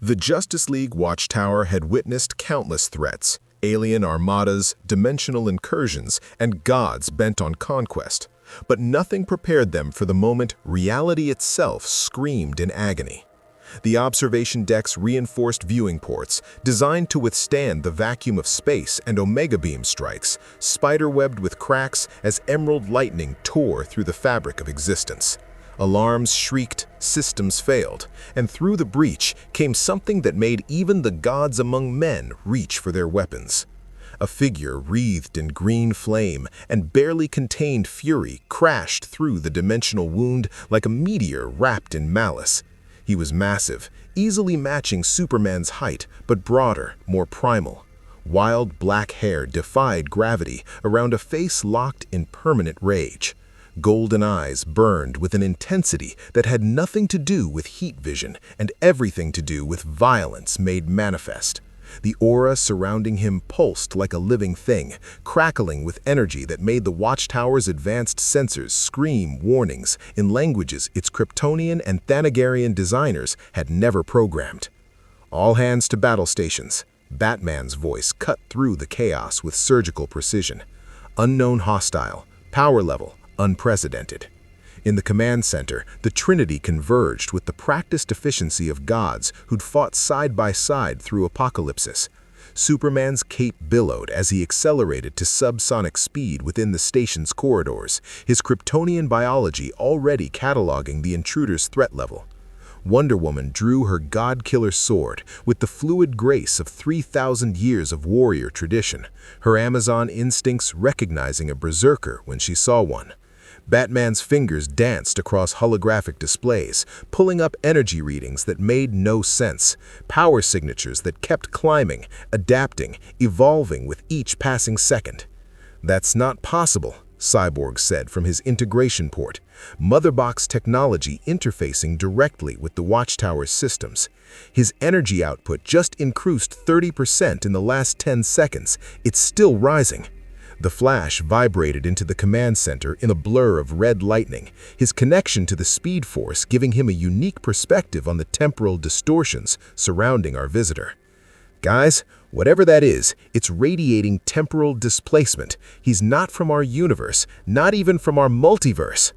The Justice League Watchtower had witnessed countless threats, alien armadas, dimensional incursions, and gods bent on conquest. But nothing prepared them for the moment reality itself screamed in agony. The observation deck's reinforced viewing ports, designed to withstand the vacuum of space and omega beam strikes, spiderwebbed with cracks as emerald lightning tore through the fabric of existence. Alarms shrieked, systems failed, and through the breach came something that made even the gods among men reach for their weapons. A figure wreathed in green flame and barely contained fury crashed through the dimensional wound like a meteor wrapped in malice. He was massive, easily matching Superman's height, but broader, more primal. Wild black hair defied gravity around a face locked in permanent rage. Golden eyes burned with an intensity that had nothing to do with heat vision and everything to do with violence made manifest. The aura surrounding him pulsed like a living thing, crackling with energy that made the Watchtower's advanced sensors scream warnings in languages its Kryptonian and Thanagarian designers had never programmed. "All hands to battle stations." Batman's voice cut through the chaos with surgical precision. "Unknown hostile. Power level unprecedented." In the command center, the Trinity converged with the practiced efficiency of gods who'd fought side by side through apocalypses. Superman's cape billowed as he accelerated to subsonic speed within the station's corridors, his Kryptonian biology already cataloging the intruder's threat level. Wonder Woman drew her god-killer sword with the fluid grace of 3,000 years of warrior tradition, her Amazon instincts recognizing a berserker when she saw one. Batman's fingers danced across holographic displays, pulling up energy readings that made no sense, power signatures that kept climbing, adapting, evolving with each passing second. "That's not possible," Cyborg said from his integration port, Motherbox technology interfacing directly with the Watchtower's systems. His energy output just increased 30% in the last 10 seconds. It's still rising. The flash vibrated into the command center in a blur of red lightning, his connection to the Speed Force giving him a unique perspective on the temporal distortions surrounding our visitor. "Guys, whatever that is, it's radiating temporal displacement. He's not from our universe, not even from our multiverse."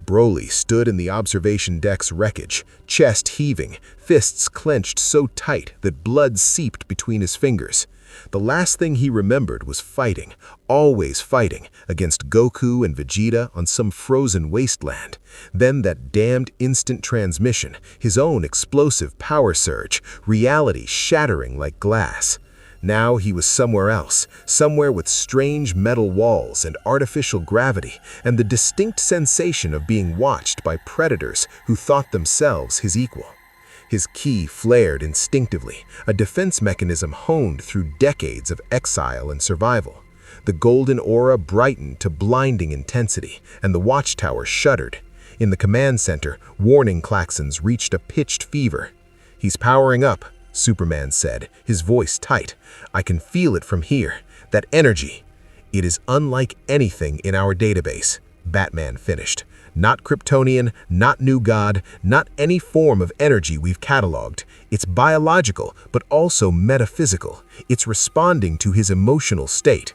Broly stood in the observation deck's wreckage, chest heaving, fists clenched so tight that blood seeped between his fingers. The last thing he remembered was fighting, always fighting, against Goku and Vegeta on some frozen wasteland. Then that damned instant transmission, his own explosive power surge, reality shattering like glass. Now he was somewhere else, somewhere with strange metal walls and artificial gravity, and the distinct sensation of being watched by predators who thought themselves his equal. His ki flared instinctively, a defense mechanism honed through decades of exile and survival. The golden aura brightened to blinding intensity, and the Watchtower shuddered. In the command center, warning klaxons reached a pitched fever. "He's powering up," Superman said, his voice tight. "I can feel it from here. That energy." "It is unlike anything in our database," Batman finished. "Not Kryptonian, not new god, not any form of energy we've cataloged. It's biological, but also metaphysical. It's responding to his emotional state.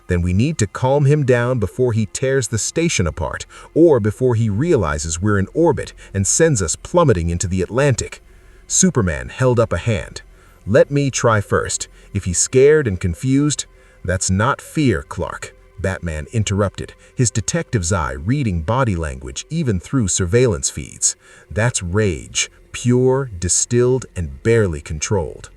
Then we need to calm him down before he tears the station apart, or before he realizes we're in orbit and sends us plummeting into the Atlantic." Superman held up a hand. "Let me try first. If he's scared and confused—" "That's not fear, Clark," Batman interrupted, his detective's eye reading body language even through surveillance feeds. "That's rage, pure, distilled, and barely controlled."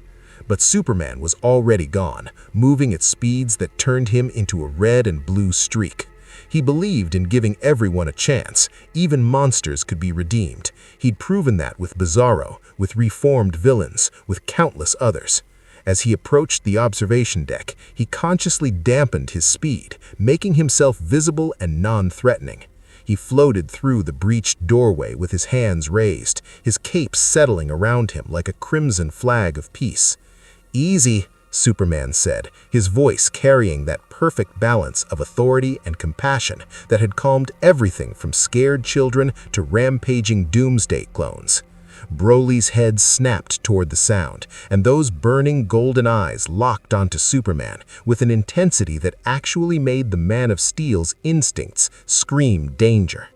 But Superman was already gone, moving at speeds that turned him into a red and blue streak. He believed in giving everyone a chance. Even monsters could be redeemed. He'd proven that with Bizarro, with reformed villains, with countless others. As he approached the observation deck, he consciously dampened his speed, making himself visible and non-threatening. He floated through the breached doorway with his hands raised, his cape settling around him like a crimson flag of peace. "Easy," Superman said, his voice carrying that perfect balance of authority and compassion that had calmed everything from scared children to rampaging doomsday clones. Broly's head snapped toward the sound, and those burning golden eyes locked onto Superman with an intensity that actually made the Man of Steel's instincts scream danger.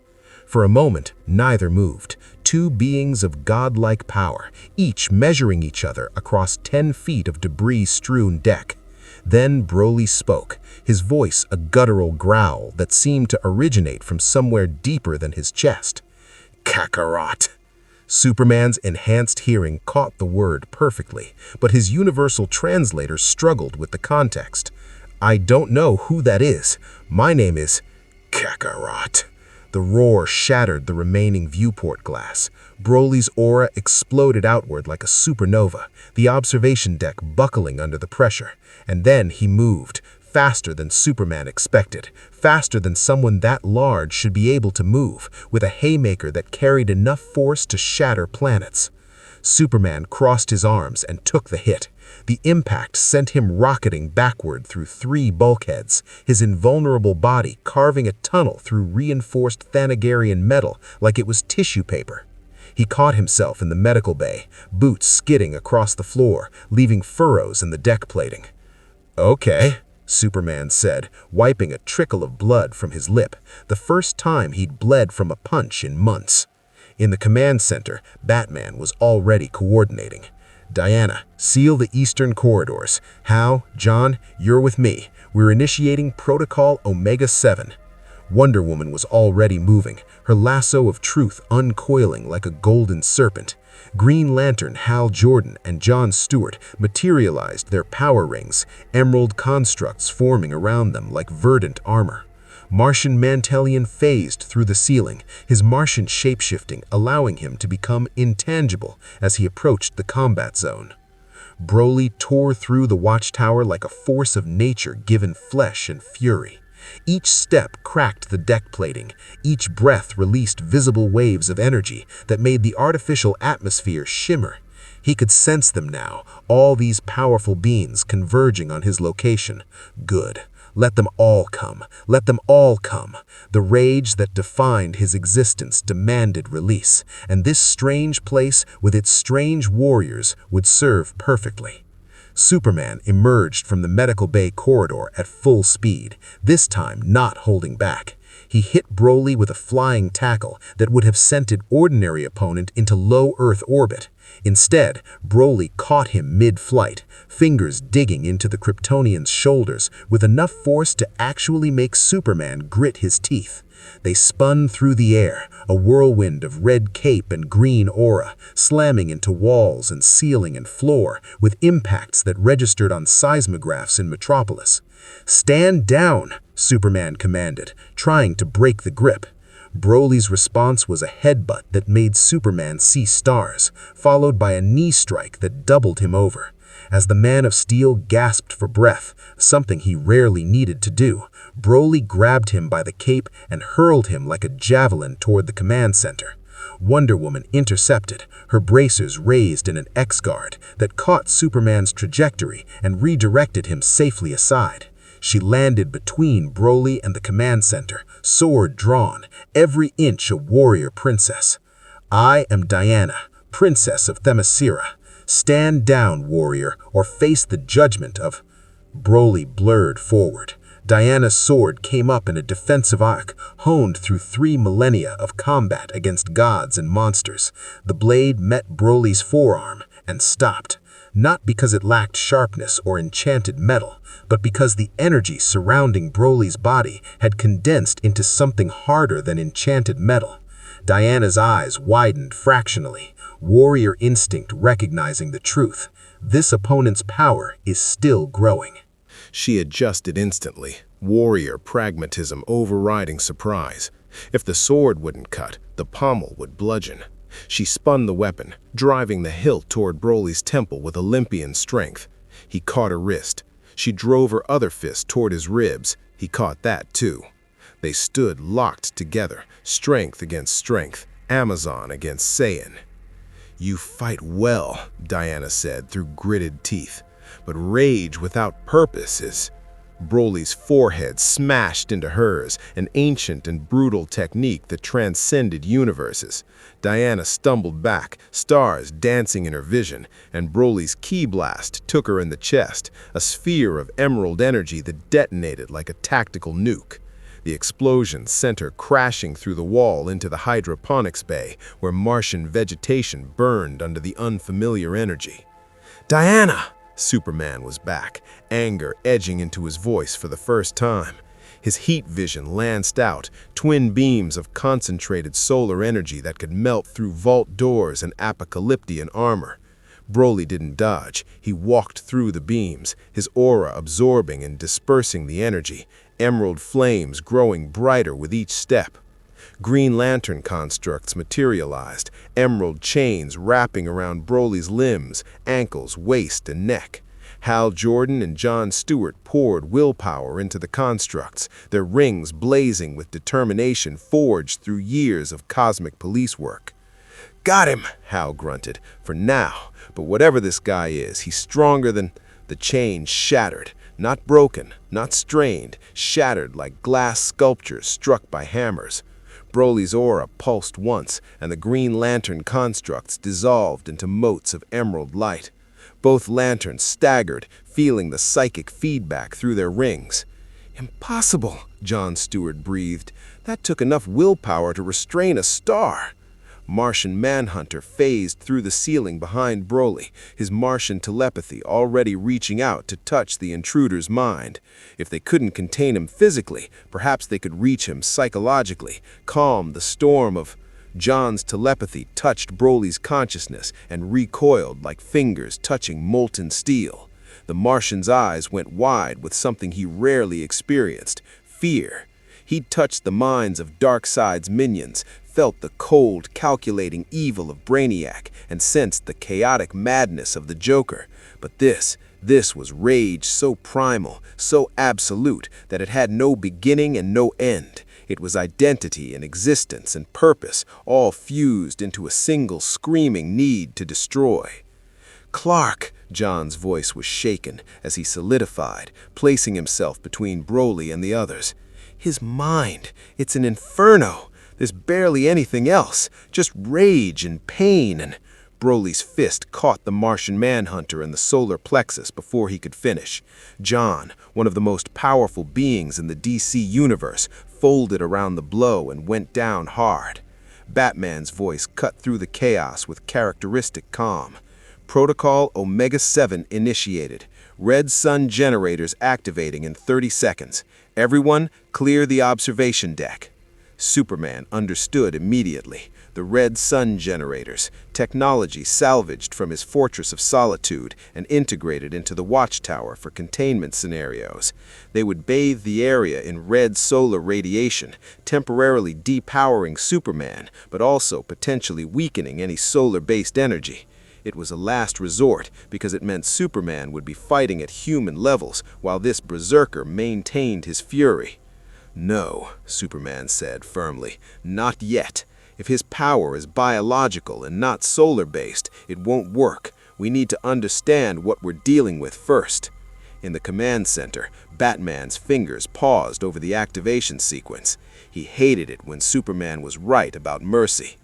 For a moment, neither moved, two beings of godlike power, each measuring each other across 10 feet of debris-strewn deck. Then Broly spoke, his voice a guttural growl that seemed to originate from somewhere deeper than his chest. Kakarot. Superman's enhanced hearing caught the word perfectly, but his universal translator struggled with the context. I don't know who that is. My name is Kakarot. The roar shattered the remaining viewport glass. Broly's aura exploded outward like a supernova, the observation deck buckling under the pressure. And then he moved, faster than Superman expected, faster than someone that large should be able to move, with a haymaker that carried enough force to shatter planets. Superman crossed his arms and took the hit. The impact sent him rocketing backward through 3 bulkheads, his invulnerable body carving a tunnel through reinforced Thanagarian metal like it was tissue paper. He caught himself in the medical bay, boots skidding across the floor, leaving furrows in the deck plating. Okay, Superman said, wiping a trickle of blood from his lip, the first time he'd bled from a punch in months. In the command center, Batman was already coordinating. Diana, seal the eastern corridors. Hal, John, you're with me. We're initiating Protocol Omega-7. Wonder Woman was already moving, her lasso of truth uncoiling like a golden serpent. Green Lantern Hal Jordan and John Stewart materialized their power rings, emerald constructs forming around them like verdant armor. Martian Mantelian phased through the ceiling, his Martian shapeshifting allowing him to become intangible as he approached the combat zone. Broly tore through the Watchtower like a force of nature given flesh and fury. Each step cracked the deck plating, each breath released visible waves of energy that made the artificial atmosphere shimmer. He could sense them now, all these powerful beings converging on his location. Good. Let them all come. Let them all come. The rage that defined his existence demanded release, and this strange place with its strange warriors would serve perfectly. Superman emerged from the medical bay corridor at full speed, this time not holding back. He hit Broly with a flying tackle that would have sent an ordinary opponent into low Earth orbit. Instead, Broly caught him mid-flight, fingers digging into the Kryptonian's shoulders with enough force to actually make Superman grit his teeth. They spun through the air, a whirlwind of red cape and green aura, slamming into walls and ceiling and floor with impacts that registered on seismographs in Metropolis. "Stand down," Superman commanded, trying to break the grip. Broly's response was a headbutt that made Superman see stars, followed by a knee strike that doubled him over. As the Man of Steel gasped for breath, something he rarely needed to do, Broly grabbed him by the cape and hurled him like a javelin toward the command center. Wonder Woman intercepted, her bracers raised in an X-guard that caught Superman's trajectory and redirected him safely aside. She landed between Broly and the command center, sword drawn, every inch a warrior princess. "I am Diana, Princess of Themyscira. Stand down, warrior, or face the judgment of—" Broly blurred forward. Diana's sword came up in a defensive arc, honed through 3 millennia of combat against gods and monsters. The blade met Broly's forearm and stopped, not because it lacked sharpness or enchanted metal, but because the energy surrounding Broly's body had condensed into something harder than enchanted metal. Diana's eyes widened fractionally, warrior instinct recognizing the truth. This opponent's power is still growing. She adjusted instantly, warrior pragmatism overriding surprise. If the sword wouldn't cut, the pommel would bludgeon. She spun the weapon, driving the hilt toward Broly's temple with Olympian strength. He caught her wrist. She drove her other fist toward his ribs. He caught that too. They stood locked together, strength against strength, Amazon against Saiyan. "You fight well," Diana said through gritted teeth, "but rage without purpose is—" Broly's forehead smashed into hers, an ancient and brutal technique that transcended universes. Diana stumbled back, stars dancing in her vision, and Broly's ki blast took her in the chest, a sphere of emerald energy that detonated like a tactical nuke. The explosion sent her crashing through the wall into the hydroponics bay, where Martian vegetation burned under the unfamiliar energy. "Diana!" Superman was back, anger edging into his voice for the first time. His heat vision lanced out, twin beams of concentrated solar energy that could melt through vault doors and apocalyptian armor. Broly didn't dodge. He walked through the beams, his aura absorbing and dispersing the energy, emerald flames growing brighter with each step. Green Lantern constructs materialized, emerald chains wrapping around Broly's limbs, ankles, waist, and neck. Hal Jordan and John Stewart poured willpower into the constructs, their rings blazing with determination forged through years of cosmic police work. "Got him," Hal grunted, "for now. But whatever this guy is, he's stronger than—" The chain shattered, not broken, not strained, shattered like glass sculptures struck by hammers. Broly's aura pulsed once, and the Green Lantern constructs dissolved into motes of emerald light. Both lanterns staggered, feeling the psychic feedback through their rings. "Impossible," John Stewart breathed. "That took enough willpower to restrain a star." Martian Manhunter phased through the ceiling behind Broly, his Martian telepathy already reaching out to touch the intruder's mind. If they couldn't contain him physically, perhaps they could reach him psychologically, calm the storm of... John's telepathy touched Broly's consciousness and recoiled like fingers touching molten steel. The Martian's eyes went wide with something he rarely experienced: fear. He'd touched the minds of Darkseid's minions, felt the cold, calculating evil of Brainiac, and sensed the chaotic madness of the Joker. But this was rage so primal, so absolute, that it had no beginning and no end. It was identity and existence and purpose, all fused into a single screaming need to destroy. "Clark!" John's voice was shaken as he solidified, placing himself between Broly and the others. "His mind, it's an inferno. There's barely anything else, just rage and pain and—" Broly's fist caught the Martian Manhunter in the solar plexus before he could finish. John, one of the most powerful beings in the DC universe, folded around the blow and went down hard. Batman's voice cut through the chaos with characteristic calm. "Protocol Omega-7 initiated. Red Sun generators activating in 30 seconds. Everyone, clear the observation deck." Superman understood immediately. The Red Sun generators, technology salvaged from his Fortress of Solitude and integrated into the Watchtower for containment scenarios. They would bathe the area in red solar radiation, temporarily depowering Superman, but also potentially weakening any solar-based energy. It was a last resort because it meant Superman would be fighting at human levels while this berserker maintained his fury. "No," Superman said firmly, "not yet. If his power is biological and not solar-based, it won't work. We need to understand what we're dealing with first." In the command center, Batman's fingers paused over the activation sequence. He hated it when Superman was right about mercy.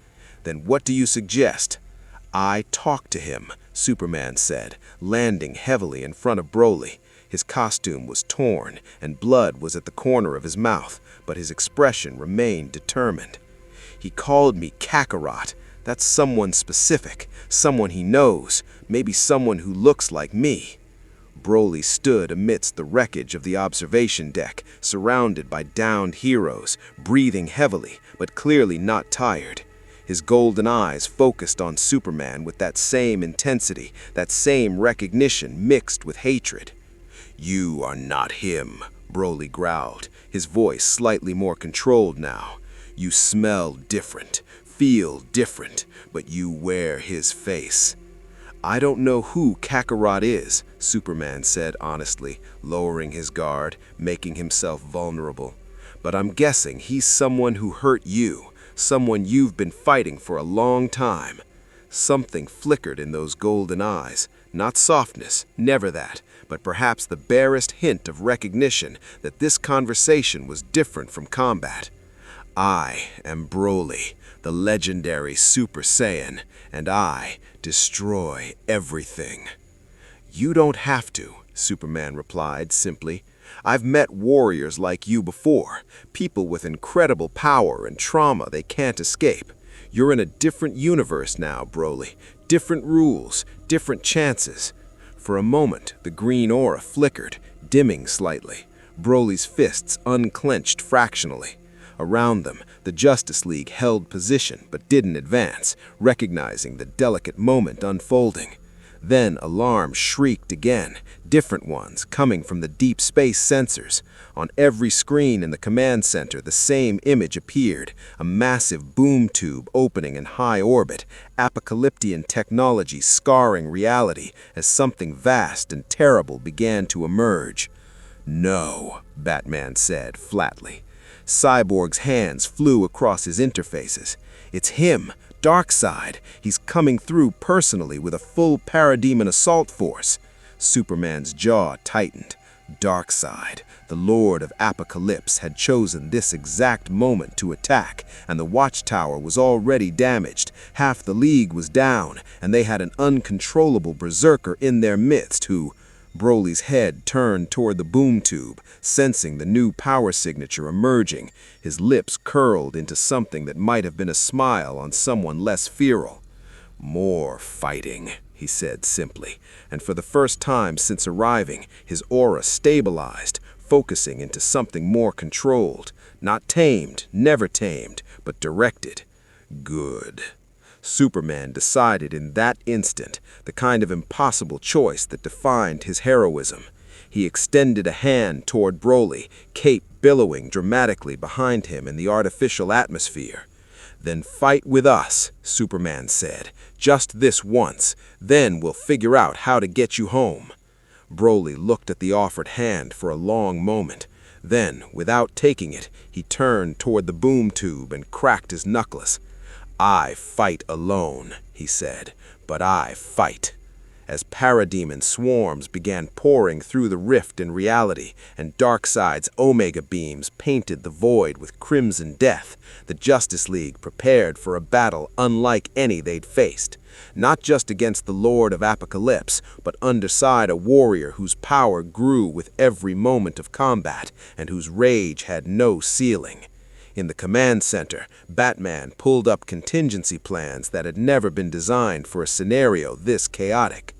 "Then what do you suggest?" "I talked to him," Superman said, landing heavily in front of Broly. His costume was torn, and blood was at the corner of his mouth, but his expression remained determined. "He called me Kakarot. That's someone specific, someone he knows, maybe someone who looks like me." Broly stood amidst the wreckage of the observation deck, surrounded by downed heroes, breathing heavily, but clearly not tired. His golden eyes focused on Superman with that same intensity, that same recognition mixed with hatred. "You are not him," Broly growled, his voice slightly more controlled now. "You smell different, feel different, but you wear his face." "I don't know who Kakarot is," Superman said honestly, lowering his guard, making himself vulnerable. "But I'm guessing he's someone who hurt you, someone you've been fighting for a long time." Something flickered in those golden eyes, Not softness, never that, but perhaps the barest hint of recognition that this conversation was different from combat. I am Broly, the legendary Super Saiyan, and I destroy everything. You don't have to, Superman replied simply. I've met warriors like you before, people with incredible power and trauma they can't escape. You're in a different universe now, Broly. Different rules, different chances. For a moment, the green aura flickered, dimming slightly. Broly's fists unclenched fractionally. Around them, the Justice League held position but didn't advance, recognizing the delicate moment unfolding. Then alarms shrieked again, different ones coming from the deep space sensors. On every screen in the command center, the same image appeared, a massive boom tube opening in high orbit, apocalyptic technology scarring reality as something vast and terrible began to emerge. No, Batman said flatly. Cyborg's hands flew across his interfaces. It's him, Darkseid. He's coming through personally with a full parademon assault force. Superman's jaw tightened. Darkseid, the Lord of Apocalypse, had chosen this exact moment to attack, and the Watchtower was already damaged. Half the League was down, and they had an uncontrollable berserker in their midst who... Broly's head turned toward the boom tube, sensing the new power signature emerging. His lips curled into something that might have been a smile on someone less feral. More fighting, he said simply, and for the first time since arriving, his aura stabilized, focusing into something more controlled. Not tamed, never tamed, but directed. Good. Superman decided in that instant, the kind of impossible choice that defined his heroism. He extended a hand toward Broly, cape billowing dramatically behind him in the artificial atmosphere. Then fight with us, Superman said. Just this once, then we'll figure out how to get you home. Broly looked at the offered hand for a long moment. Then, without taking it, he turned toward the boom tube and cracked his knuckles. I fight alone, he said, but I fight. As parademon swarms began pouring through the rift in reality, and Darkseid's Omega beams painted the void with crimson death, the Justice League prepared for a battle unlike any they'd faced. Not just against the Lord of Apocalypse, but underside a warrior whose power grew with every moment of combat, and whose rage had no ceiling. In the command center, Batman pulled up contingency plans that had never been designed for a scenario this chaotic.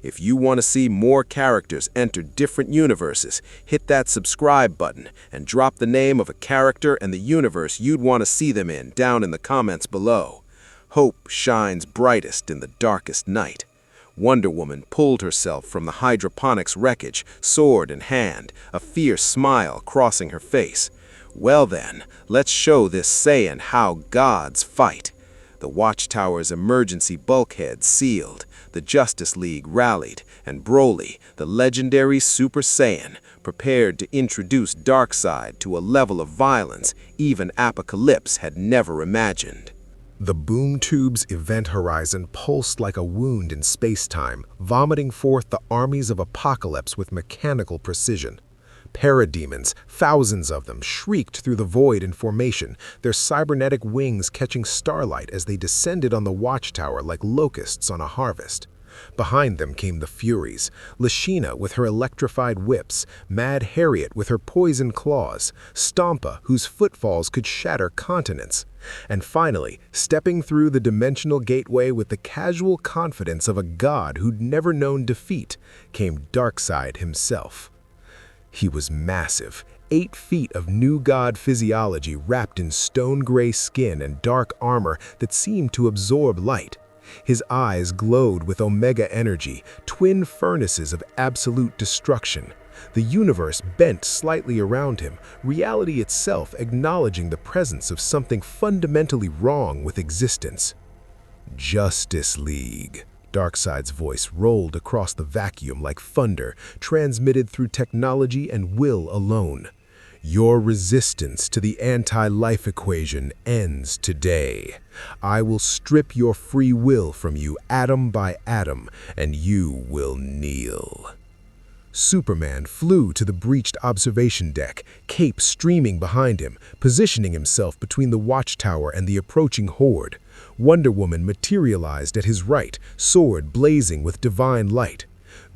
If you want to see more characters enter different universes, hit that subscribe button and drop the name of a character and the universe you'd want to see them in down in the comments below. Hope shines brightest in the darkest night. Wonder Woman pulled herself from the hydroponics wreckage, sword in hand, a fierce smile crossing her face. Well then, let's show this Saiyan how gods fight. The Watchtower's emergency bulkhead sealed, the Justice League rallied, and Broly, the legendary Super Saiyan, prepared to introduce Darkseid to a level of violence even Apocalypse had never imagined. The boom tube's event horizon pulsed like a wound in space-time, vomiting forth the armies of Apocalypse with mechanical precision. Parademons, thousands of them, shrieked through the void in formation, their cybernetic wings catching starlight as they descended on the Watchtower like locusts on a harvest. Behind them came the Furies, Lashina with her electrified whips, Mad Harriet with her poison claws, Stompa, whose footfalls could shatter continents. And finally, stepping through the dimensional gateway with the casual confidence of a god who'd never known defeat, came Darkseid himself. He was massive, 8 feet of new god physiology wrapped in stone-gray skin and dark armor that seemed to absorb light. His eyes glowed with Omega energy, twin furnaces of absolute destruction. The universe bent slightly around him, reality itself acknowledging the presence of something fundamentally wrong with existence. Justice League. Darkseid's voice rolled across the vacuum like thunder, transmitted through technology and will alone. Your resistance to the anti-life equation ends today. I will strip your free will from you atom by atom, and you will kneel." Superman flew to the breached observation deck, cape streaming behind him, positioning himself between the Watchtower and the approaching horde. Wonder Woman materialized at his right, sword blazing with divine light.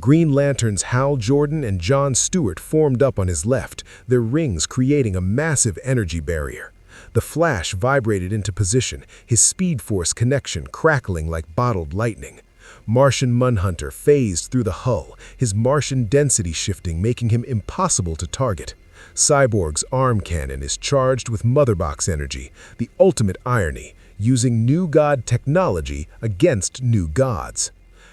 Green Lantern's Hal Jordan and John Stewart formed up on his left, their rings creating a massive energy barrier. The Flash vibrated into position, his Speed Force connection crackling like bottled lightning. Martian Manhunter phased through the hull, his Martian density shifting making him impossible to target. Cyborg's arm cannon is charged with Motherbox energy, the ultimate irony, using new god technology against new gods.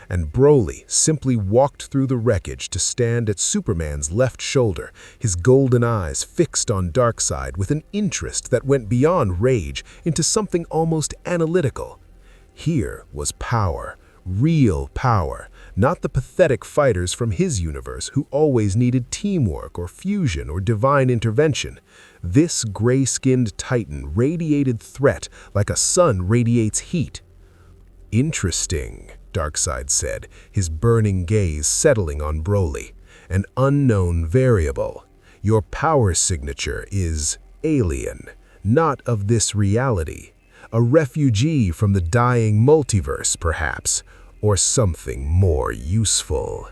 And Broly simply walked through the wreckage to stand at Superman's left shoulder, his golden eyes fixed on Darkseid with an interest that went beyond rage into something almost analytical. Here was power, real power, not the pathetic fighters from his universe who always needed teamwork or fusion or divine intervention. This gray-skinned titan radiated threat like a sun radiates heat. "Interesting," Darkseid said, his burning gaze settling on Broly. "An unknown variable. Your power signature is alien, not of this reality. A refugee from the dying multiverse, perhaps, or something more useful."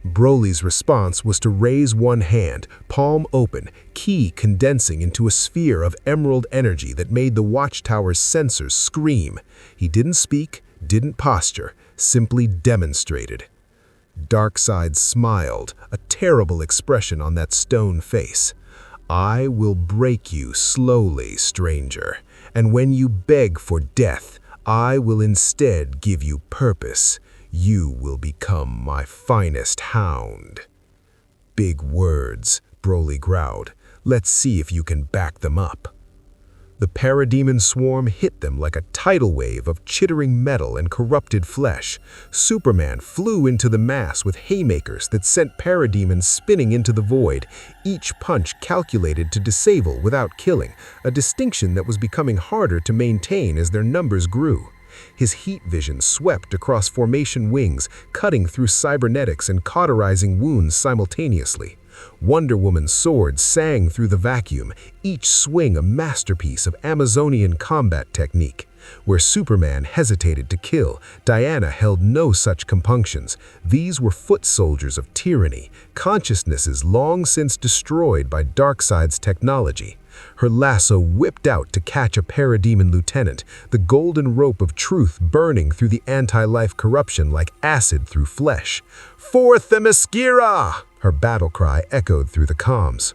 Broly's response was to raise one hand, palm open, ki condensing into a sphere of emerald energy that made the Watchtower's sensors scream. He didn't speak, didn't posture, simply demonstrated. Darkseid smiled, a terrible expression on that stone face. "I will break you slowly, stranger, and when you beg for death, I will instead give you purpose. You will become my finest hound." "Big words," Broly growled. "Let's see if you can back them up." The parademon swarm hit them like a tidal wave of chittering metal and corrupted flesh. Superman flew into the mass with haymakers that sent parademons spinning into the void, each punch calculated to disable without killing, a distinction that was becoming harder to maintain as their numbers grew. His heat vision swept across formation wings, cutting through cybernetics and cauterizing wounds simultaneously. Wonder Woman's sword sang through the vacuum, each swing a masterpiece of Amazonian combat technique. Where Superman hesitated to kill, Diana held no such compunctions. These were foot soldiers of tyranny, consciousnesses long since destroyed by Darkseid's technology. Her lasso whipped out to catch a parademon lieutenant, the golden rope of truth burning through the anti-life corruption like acid through flesh. "For Themyscira!" her battle cry echoed through the comms.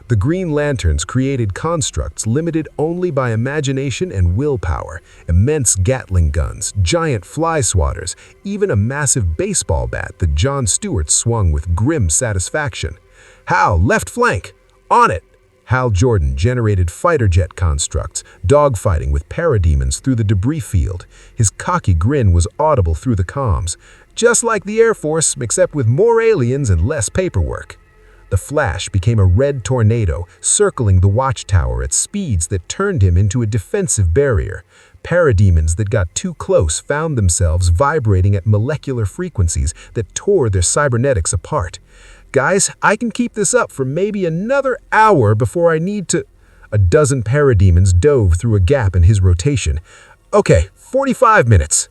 The Green Lanterns created constructs limited only by imagination and willpower, immense Gatling guns, giant fly swatters, even a massive baseball bat that John Stewart swung with grim satisfaction. "Hal, left flank! On it!" Hal Jordan generated fighter jet constructs, dogfighting with parademons through the debris field. His cocky grin was audible through the comms. "Just like the Air Force, except with more aliens and less paperwork." The Flash became a red tornado, circling the Watchtower at speeds that turned him into a defensive barrier. Parademons that got too close found themselves vibrating at molecular frequencies that tore their cybernetics apart. "Guys, I can keep this up for maybe another hour before I need to—" A dozen parademons dove through a gap in his rotation. "Okay, 45 minutes."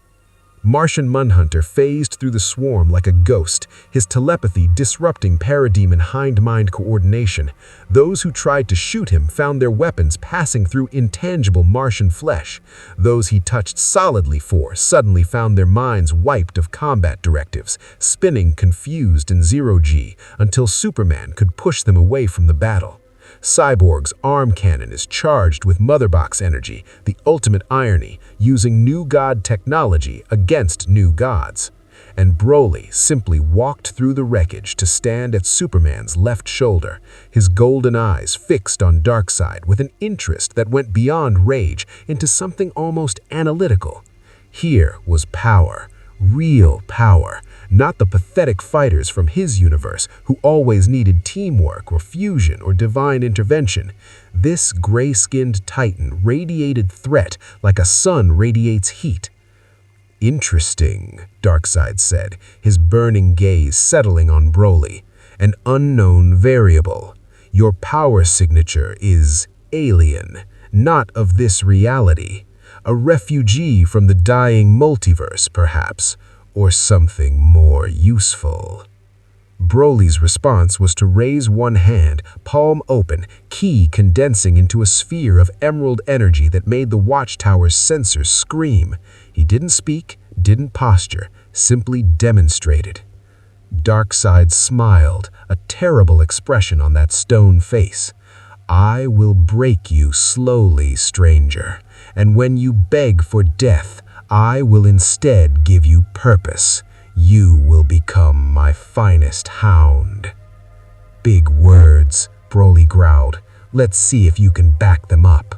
Martian Manhunter phased through the swarm like a ghost, his telepathy disrupting parademon hind-mind coordination. Those who tried to shoot him found their weapons passing through intangible Martian flesh. Those he touched solidly for suddenly found their minds wiped of combat directives, spinning confused in zero-G until Superman could push them away from the battle. Cyborg's arm cannon is charged with Motherbox energy, the ultimate irony, using new god technology against new gods. And Broly simply walked through the wreckage to stand at Superman's left shoulder, his golden eyes fixed on Darkseid with an interest that went beyond rage into something almost analytical. Here was power, real power, not the pathetic fighters from his universe who always needed teamwork or fusion or divine intervention. This gray-skinned titan radiated threat like a sun radiates heat. "Interesting," Darkseid said, his burning gaze settling on Broly. "An unknown variable. Your power signature is alien, not of this reality. A refugee from the dying multiverse, perhaps, or something more useful." Broly's response was to raise one hand, palm open, ki condensing into a sphere of emerald energy that made the Watchtower's sensors scream. He didn't speak, didn't posture, simply demonstrated. Darkseid smiled, a terrible expression on that stone face. "I will break you slowly, stranger, and when you beg for death, I will instead give you purpose. You will become my finest hound." "Big words," Broly growled. "Let's see if you can back them up."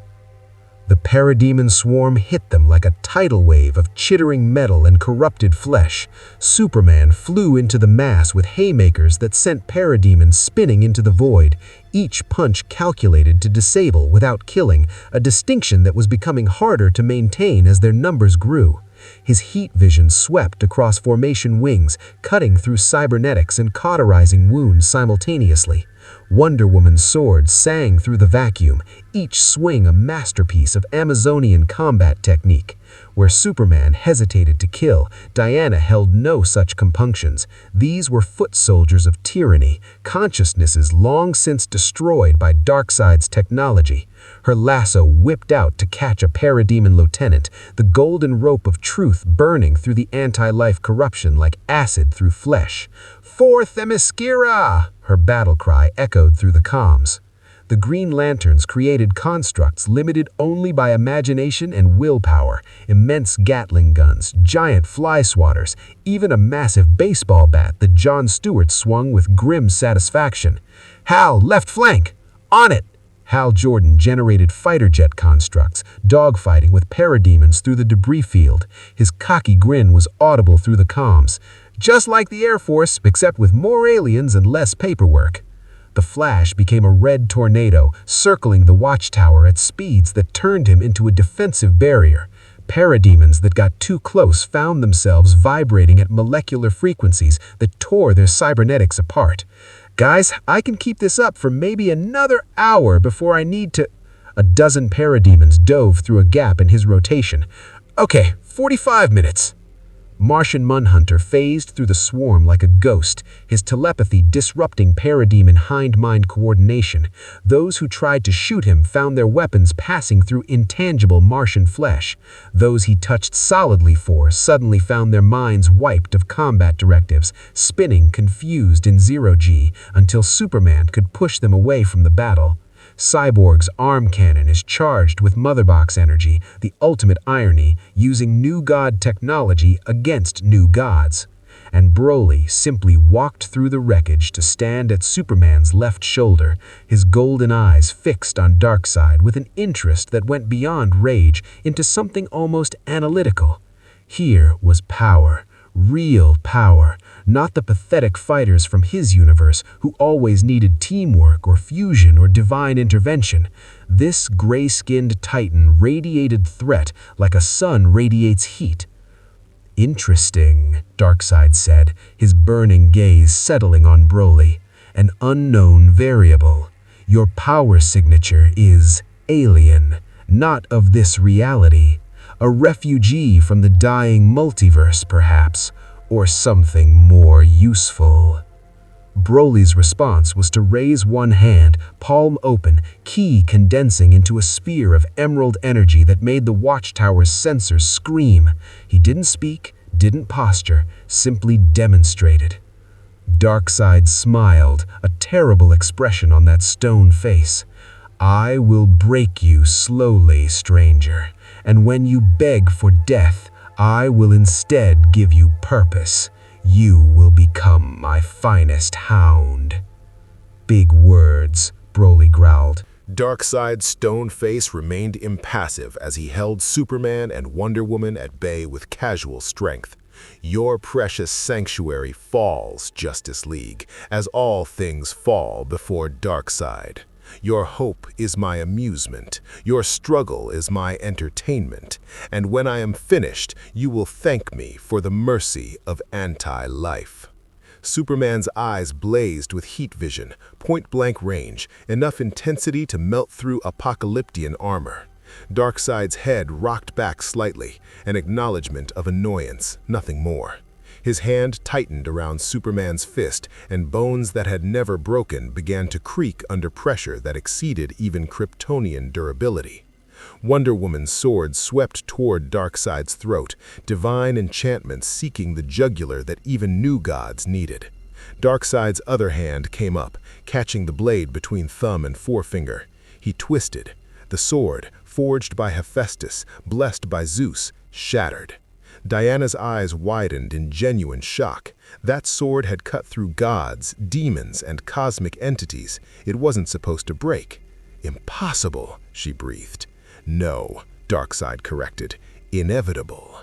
The parademon swarm hit them like a tidal wave of chittering metal and corrupted flesh. Superman flew into the mass with haymakers that sent parademons spinning into the void, each punch calculated to disable without killing, a distinction that was becoming harder to maintain as their numbers grew. His heat vision swept across formation wings, cutting through cybernetics and cauterizing wounds simultaneously. Wonder Woman's sword sang through the vacuum, each swing a masterpiece of Amazonian combat technique. Where Superman hesitated to kill, Diana held no such compunctions. These were foot soldiers of tyranny, consciousnesses long since destroyed by Darkseid's technology. Her lasso whipped out to catch a parademon lieutenant, the golden rope of truth burning through the anti-life corruption like acid through flesh. "For Themyscira!" her battle cry echoed through the comms. The Green Lanterns created constructs limited only by imagination and willpower, immense Gatling guns, giant fly swatters, even a massive baseball bat that Jon Stewart swung with grim satisfaction. "Hal, left flank! On it!" Hal Jordan generated fighter jet constructs, dogfighting with parademons through the debris field. His cocky grin was audible through the comms. "Just like the Air Force, except with more aliens and less paperwork." The Flash became a red tornado, circling the Watchtower at speeds that turned him into a defensive barrier. Parademons that got too close found themselves vibrating at molecular frequencies that tore their cybernetics apart. "Guys, I can keep this up for maybe another hour before I need to—" A dozen parademons dove through a gap in his rotation. "Okay, 45 minutes." Martian Manhunter phased through the swarm like a ghost, his telepathy disrupting parademon hind-mind coordination. Those who tried to shoot him found their weapons passing through intangible Martian flesh. Those he touched solidly for suddenly found their minds wiped of combat directives, spinning confused in zero-G until Superman could push them away from the battle. Cyborg's arm cannon is charged with Motherbox energy, the ultimate irony, using new god technology against new gods. And Broly simply walked through the wreckage to stand at Superman's left shoulder, his golden eyes fixed on Darkseid with an interest that went beyond rage into something almost analytical. Here was power. Real power, not the pathetic fighters from his universe who always needed teamwork or fusion or divine intervention. This gray-skinned titan radiated threat like a sun radiates heat. "Interesting," Darkseid said, his burning gaze settling on Broly. "An unknown variable. Your power signature is alien, not of this reality. A refugee from the dying multiverse, perhaps, or something more useful." Broly's response was to raise one hand, palm open, ki condensing into a sphere of emerald energy that made the Watchtower's sensors scream. He didn't speak, didn't posture, simply demonstrated. Darkseid smiled, a terrible expression on that stone face. "I will break you slowly, stranger, and when you beg for death, I will instead give you purpose. You will become my finest hound." "Big words," Broly growled. Darkseid's stone face remained impassive as he held Superman and Wonder Woman at bay with casual strength. Your precious sanctuary falls, Justice League, as all things fall before Darkseid. Your hope is my amusement, your struggle is my entertainment, and when I am finished, you will thank me for the mercy of anti-life. Superman's eyes blazed with heat vision, point-blank range, enough intensity to melt through apocalyptic armor. Darkseid's head rocked back slightly, an acknowledgement of annoyance, nothing more. His hand tightened around Superman's fist, and bones that had never broken began to creak under pressure that exceeded even Kryptonian durability. Wonder Woman's sword swept toward Darkseid's throat, divine enchantment seeking the jugular that even new gods needed. Darkseid's other hand came up, catching the blade between thumb and forefinger. He twisted. The sword, forged by Hephaestus, blessed by Zeus, shattered. Diana's eyes widened in genuine shock. That sword had cut through gods, demons, and cosmic entities. It wasn't supposed to break. Impossible, she breathed. No, Darkseid corrected. Inevitable.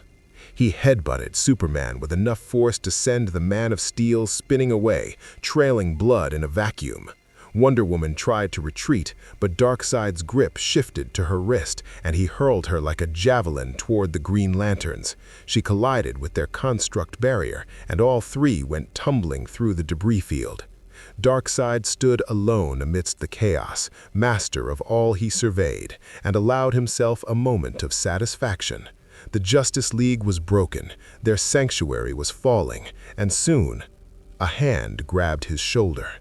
He headbutted Superman with enough force to send the Man of Steel spinning away, trailing blood in a vacuum. Wonder Woman tried to retreat, but Darkseid's grip shifted to her wrist, and he hurled her like a javelin toward the Green Lanterns. She collided with their construct barrier, and all three went tumbling through the debris field. Darkseid stood alone amidst the chaos, master of all he surveyed, and allowed himself a moment of satisfaction. The Justice League was broken, their sanctuary was falling, and soon, a hand grabbed his shoulder.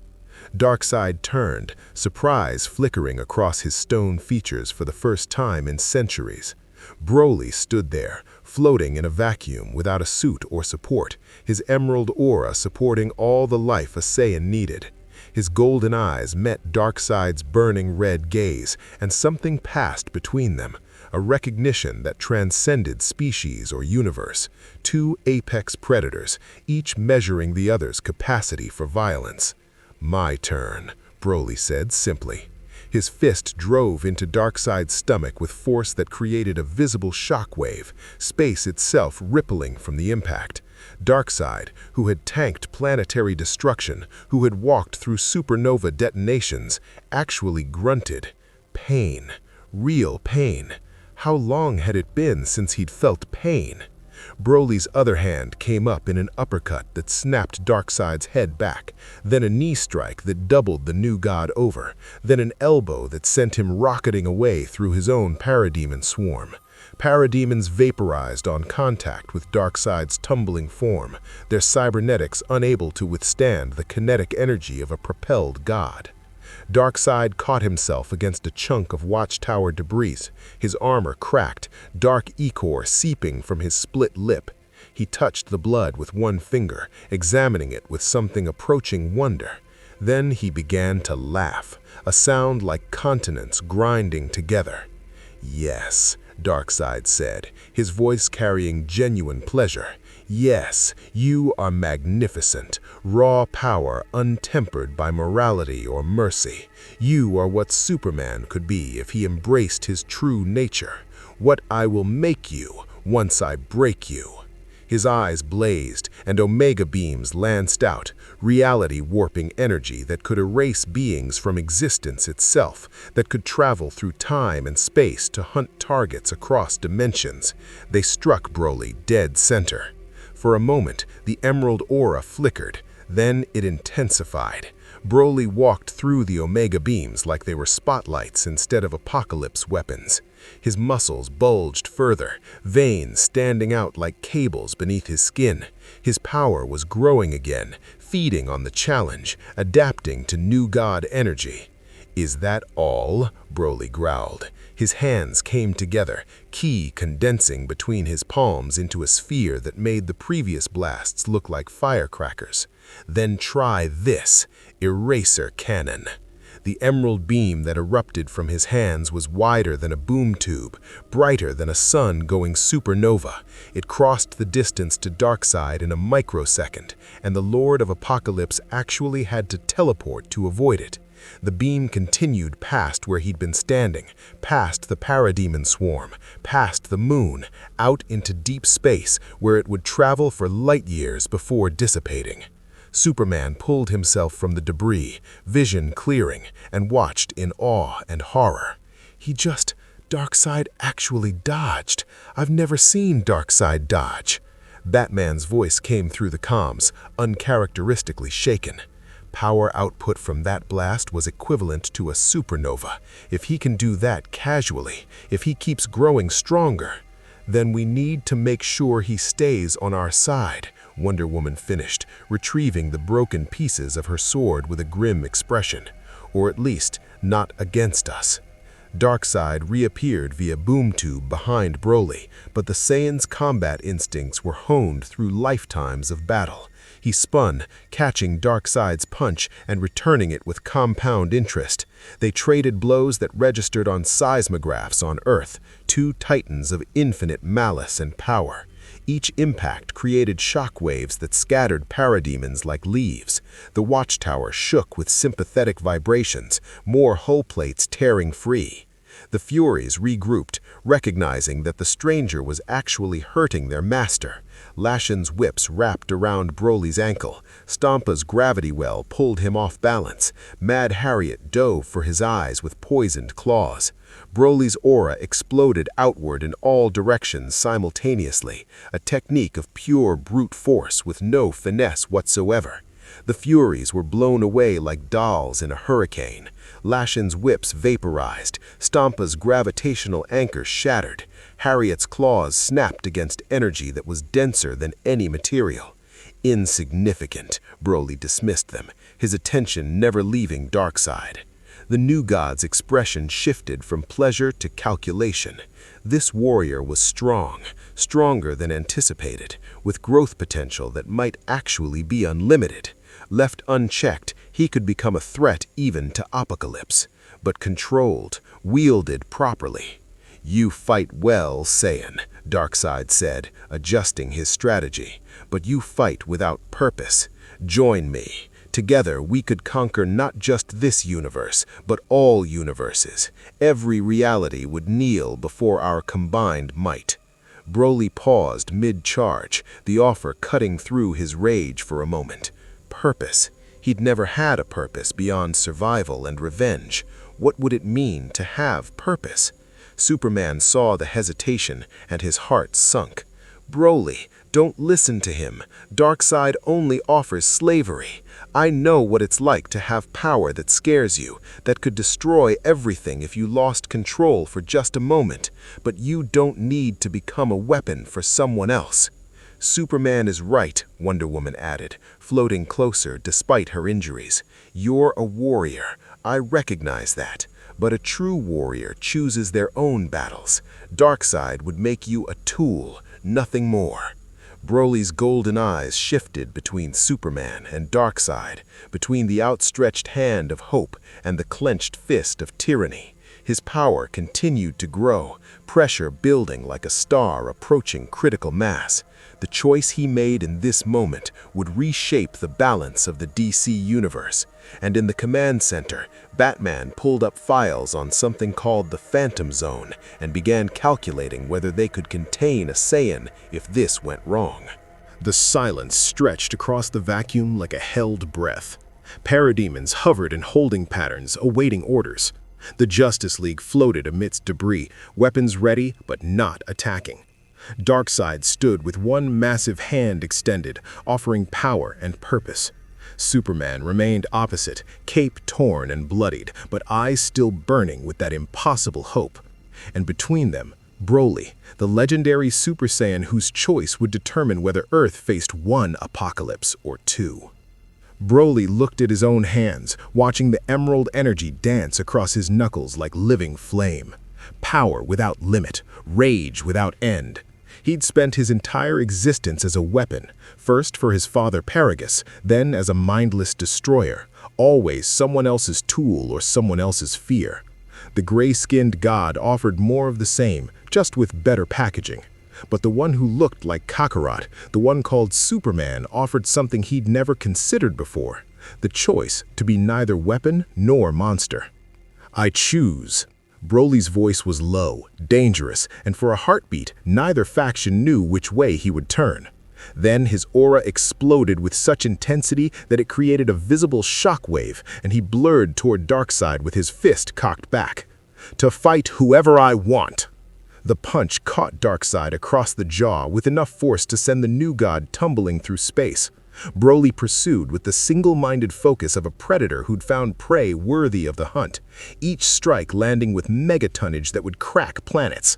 Darkseid turned, surprise flickering across his stone features for the first time in centuries. Broly stood there, floating in a vacuum without a suit or support, his emerald aura supporting all the life a Saiyan needed. His golden eyes met Darkseid's burning red gaze, and something passed between them, a recognition that transcended species or universe. Two apex predators, each measuring the other's capacity for violence. "My turn," Broly said simply. His fist drove into Darkseid's stomach with force that created a visible shockwave, space itself rippling from the impact. Darkseid, who had tanked planetary destruction, who had walked through supernova detonations, actually grunted. Pain. Real pain. How long had it been since he'd felt pain? Broly's other hand came up in an uppercut that snapped Darkseid's head back, then a knee strike that doubled the new god over, then an elbow that sent him rocketing away through his own parademon swarm. Parademons vaporized on contact with Darkseid's tumbling form, their cybernetics unable to withstand the kinetic energy of a propelled god. Darkseid caught himself against a chunk of Watchtower debris, his armor cracked, dark ichor seeping from his split lip. He touched the blood with one finger, examining it with something approaching wonder. Then he began to laugh, a sound like continents grinding together. "Yes," Darkseid said, his voice carrying genuine pleasure. "Yes, you are magnificent, raw power untempered by morality or mercy. You are what Superman could be if he embraced his true nature. What I will make you once I break you." His eyes blazed, and omega beams lanced out, reality-warping energy that could erase beings from existence itself, that could travel through time and space to hunt targets across dimensions. They struck Broly dead center. For a moment, the emerald aura flickered, then it intensified. Broly walked through the omega beams like they were spotlights instead of apocalypse weapons. His muscles bulged further, veins standing out like cables beneath his skin. His power was growing again, feeding on the challenge, adapting to new god energy. "Is that all?" Broly growled. His hands came together, ki condensing between his palms into a sphere that made the previous blasts look like firecrackers. "Then try this, eraser cannon." The emerald beam that erupted from his hands was wider than a boom tube, brighter than a sun going supernova. It crossed the distance to Darkseid in a microsecond, and the Lord of Apocalypse actually had to teleport to avoid it. The beam continued past where he'd been standing, past the parademon swarm, past the moon, out into deep space where it would travel for light years before dissipating. Superman pulled himself from the debris, vision clearing, and watched in awe and horror. Darkseid actually dodged. I've never seen Darkseid dodge. Batman's voice came through the comms, uncharacteristically shaken. Power output from that blast was equivalent to a supernova. If he can do that casually, if he keeps growing stronger, then we need to make sure he stays on our side, Wonder Woman finished, retrieving the broken pieces of her sword with a grim expression. Or at least, not against us. Darkseid reappeared via boom tube behind Broly, but the Saiyan's combat instincts were honed through lifetimes of battle. He spun, catching Darkseid's punch and returning it with compound interest. They traded blows that registered on seismographs on Earth, two titans of infinite malice and power. Each impact created shockwaves that scattered parademons like leaves. The Watchtower shook with sympathetic vibrations, more hull plates tearing free. The Furies regrouped, recognizing that the stranger was actually hurting their master. Lashin's whips wrapped around Broly's ankle. Stompa's gravity well pulled him off balance. Mad Harriet dove for his eyes with poisoned claws. Broly's aura exploded outward in all directions simultaneously, a technique of pure brute force with no finesse whatsoever. The Furies were blown away like dolls in a hurricane. Lashin's whips vaporized, Stompa's gravitational anchor shattered. Harriet's claws snapped against energy that was denser than any material. Insignificant, Broly dismissed them, his attention never leaving Darkseid. The new god's expression shifted from pleasure to calculation. This warrior was strong, stronger than anticipated, with growth potential that might actually be unlimited. Left unchecked, he could become a threat even to Apocalypse, but controlled, wielded properly. "You fight well, Saiyan," Darkseid said, adjusting his strategy, "but you fight without purpose. Join me. Together, we could conquer not just this universe, but all universes. Every reality would kneel before our combined might." Broly paused mid-charge, the offer cutting through his rage for a moment. Purpose. He'd never had a purpose beyond survival and revenge. What would it mean to have purpose? Superman saw the hesitation, and his heart sunk. "Broly, don't listen to him. Darkseid only offers slavery. I know what it's like to have power that scares you, that could destroy everything if you lost control for just a moment, but you don't need to become a weapon for someone else." "Superman is right," Wonder Woman added, floating closer despite her injuries. "You're a warrior. I recognize that. But a true warrior chooses their own battles. Darkseid would make you a tool, nothing more." Broly's golden eyes shifted between Superman and Darkseid, between the outstretched hand of hope and the clenched fist of tyranny. His power continued to grow, pressure building like a star approaching critical mass. The choice he made in this moment would reshape the balance of the DC universe. And in the command center, Batman pulled up files on something called the Phantom Zone and began calculating whether they could contain a Saiyan if this went wrong. The silence stretched across the vacuum like a held breath. Parademons hovered in holding patterns, awaiting orders. The Justice League floated amidst debris, weapons ready but not attacking. Darkseid stood with one massive hand extended, offering power and purpose. Superman remained opposite, cape torn and bloodied, but eyes still burning with that impossible hope. And between them, Broly, the legendary Super Saiyan whose choice would determine whether Earth faced one apocalypse or two. Broly looked at his own hands, watching the emerald energy dance across his knuckles like living flame. Power without limit, rage without end. He'd spent his entire existence as a weapon, first for his father Paragus, then as a mindless destroyer, always someone else's tool or someone else's fear. The gray-skinned god offered more of the same, just with better packaging. But the one who looked like Kakarot, the one called Superman, offered something he'd never considered before: The choice to be neither weapon nor monster. I choose. Broly's voice was low, dangerous, and for a heartbeat, neither faction knew which way he would turn. Then his aura exploded with such intensity that it created a visible shockwave, and he blurred toward Darkseid with his fist cocked back. To fight whoever I want. The punch caught Darkseid across the jaw with enough force to send the new god tumbling through space. Broly pursued with the single-minded focus of a predator who'd found prey worthy of the hunt, each strike landing with megatonnage that would crack planets.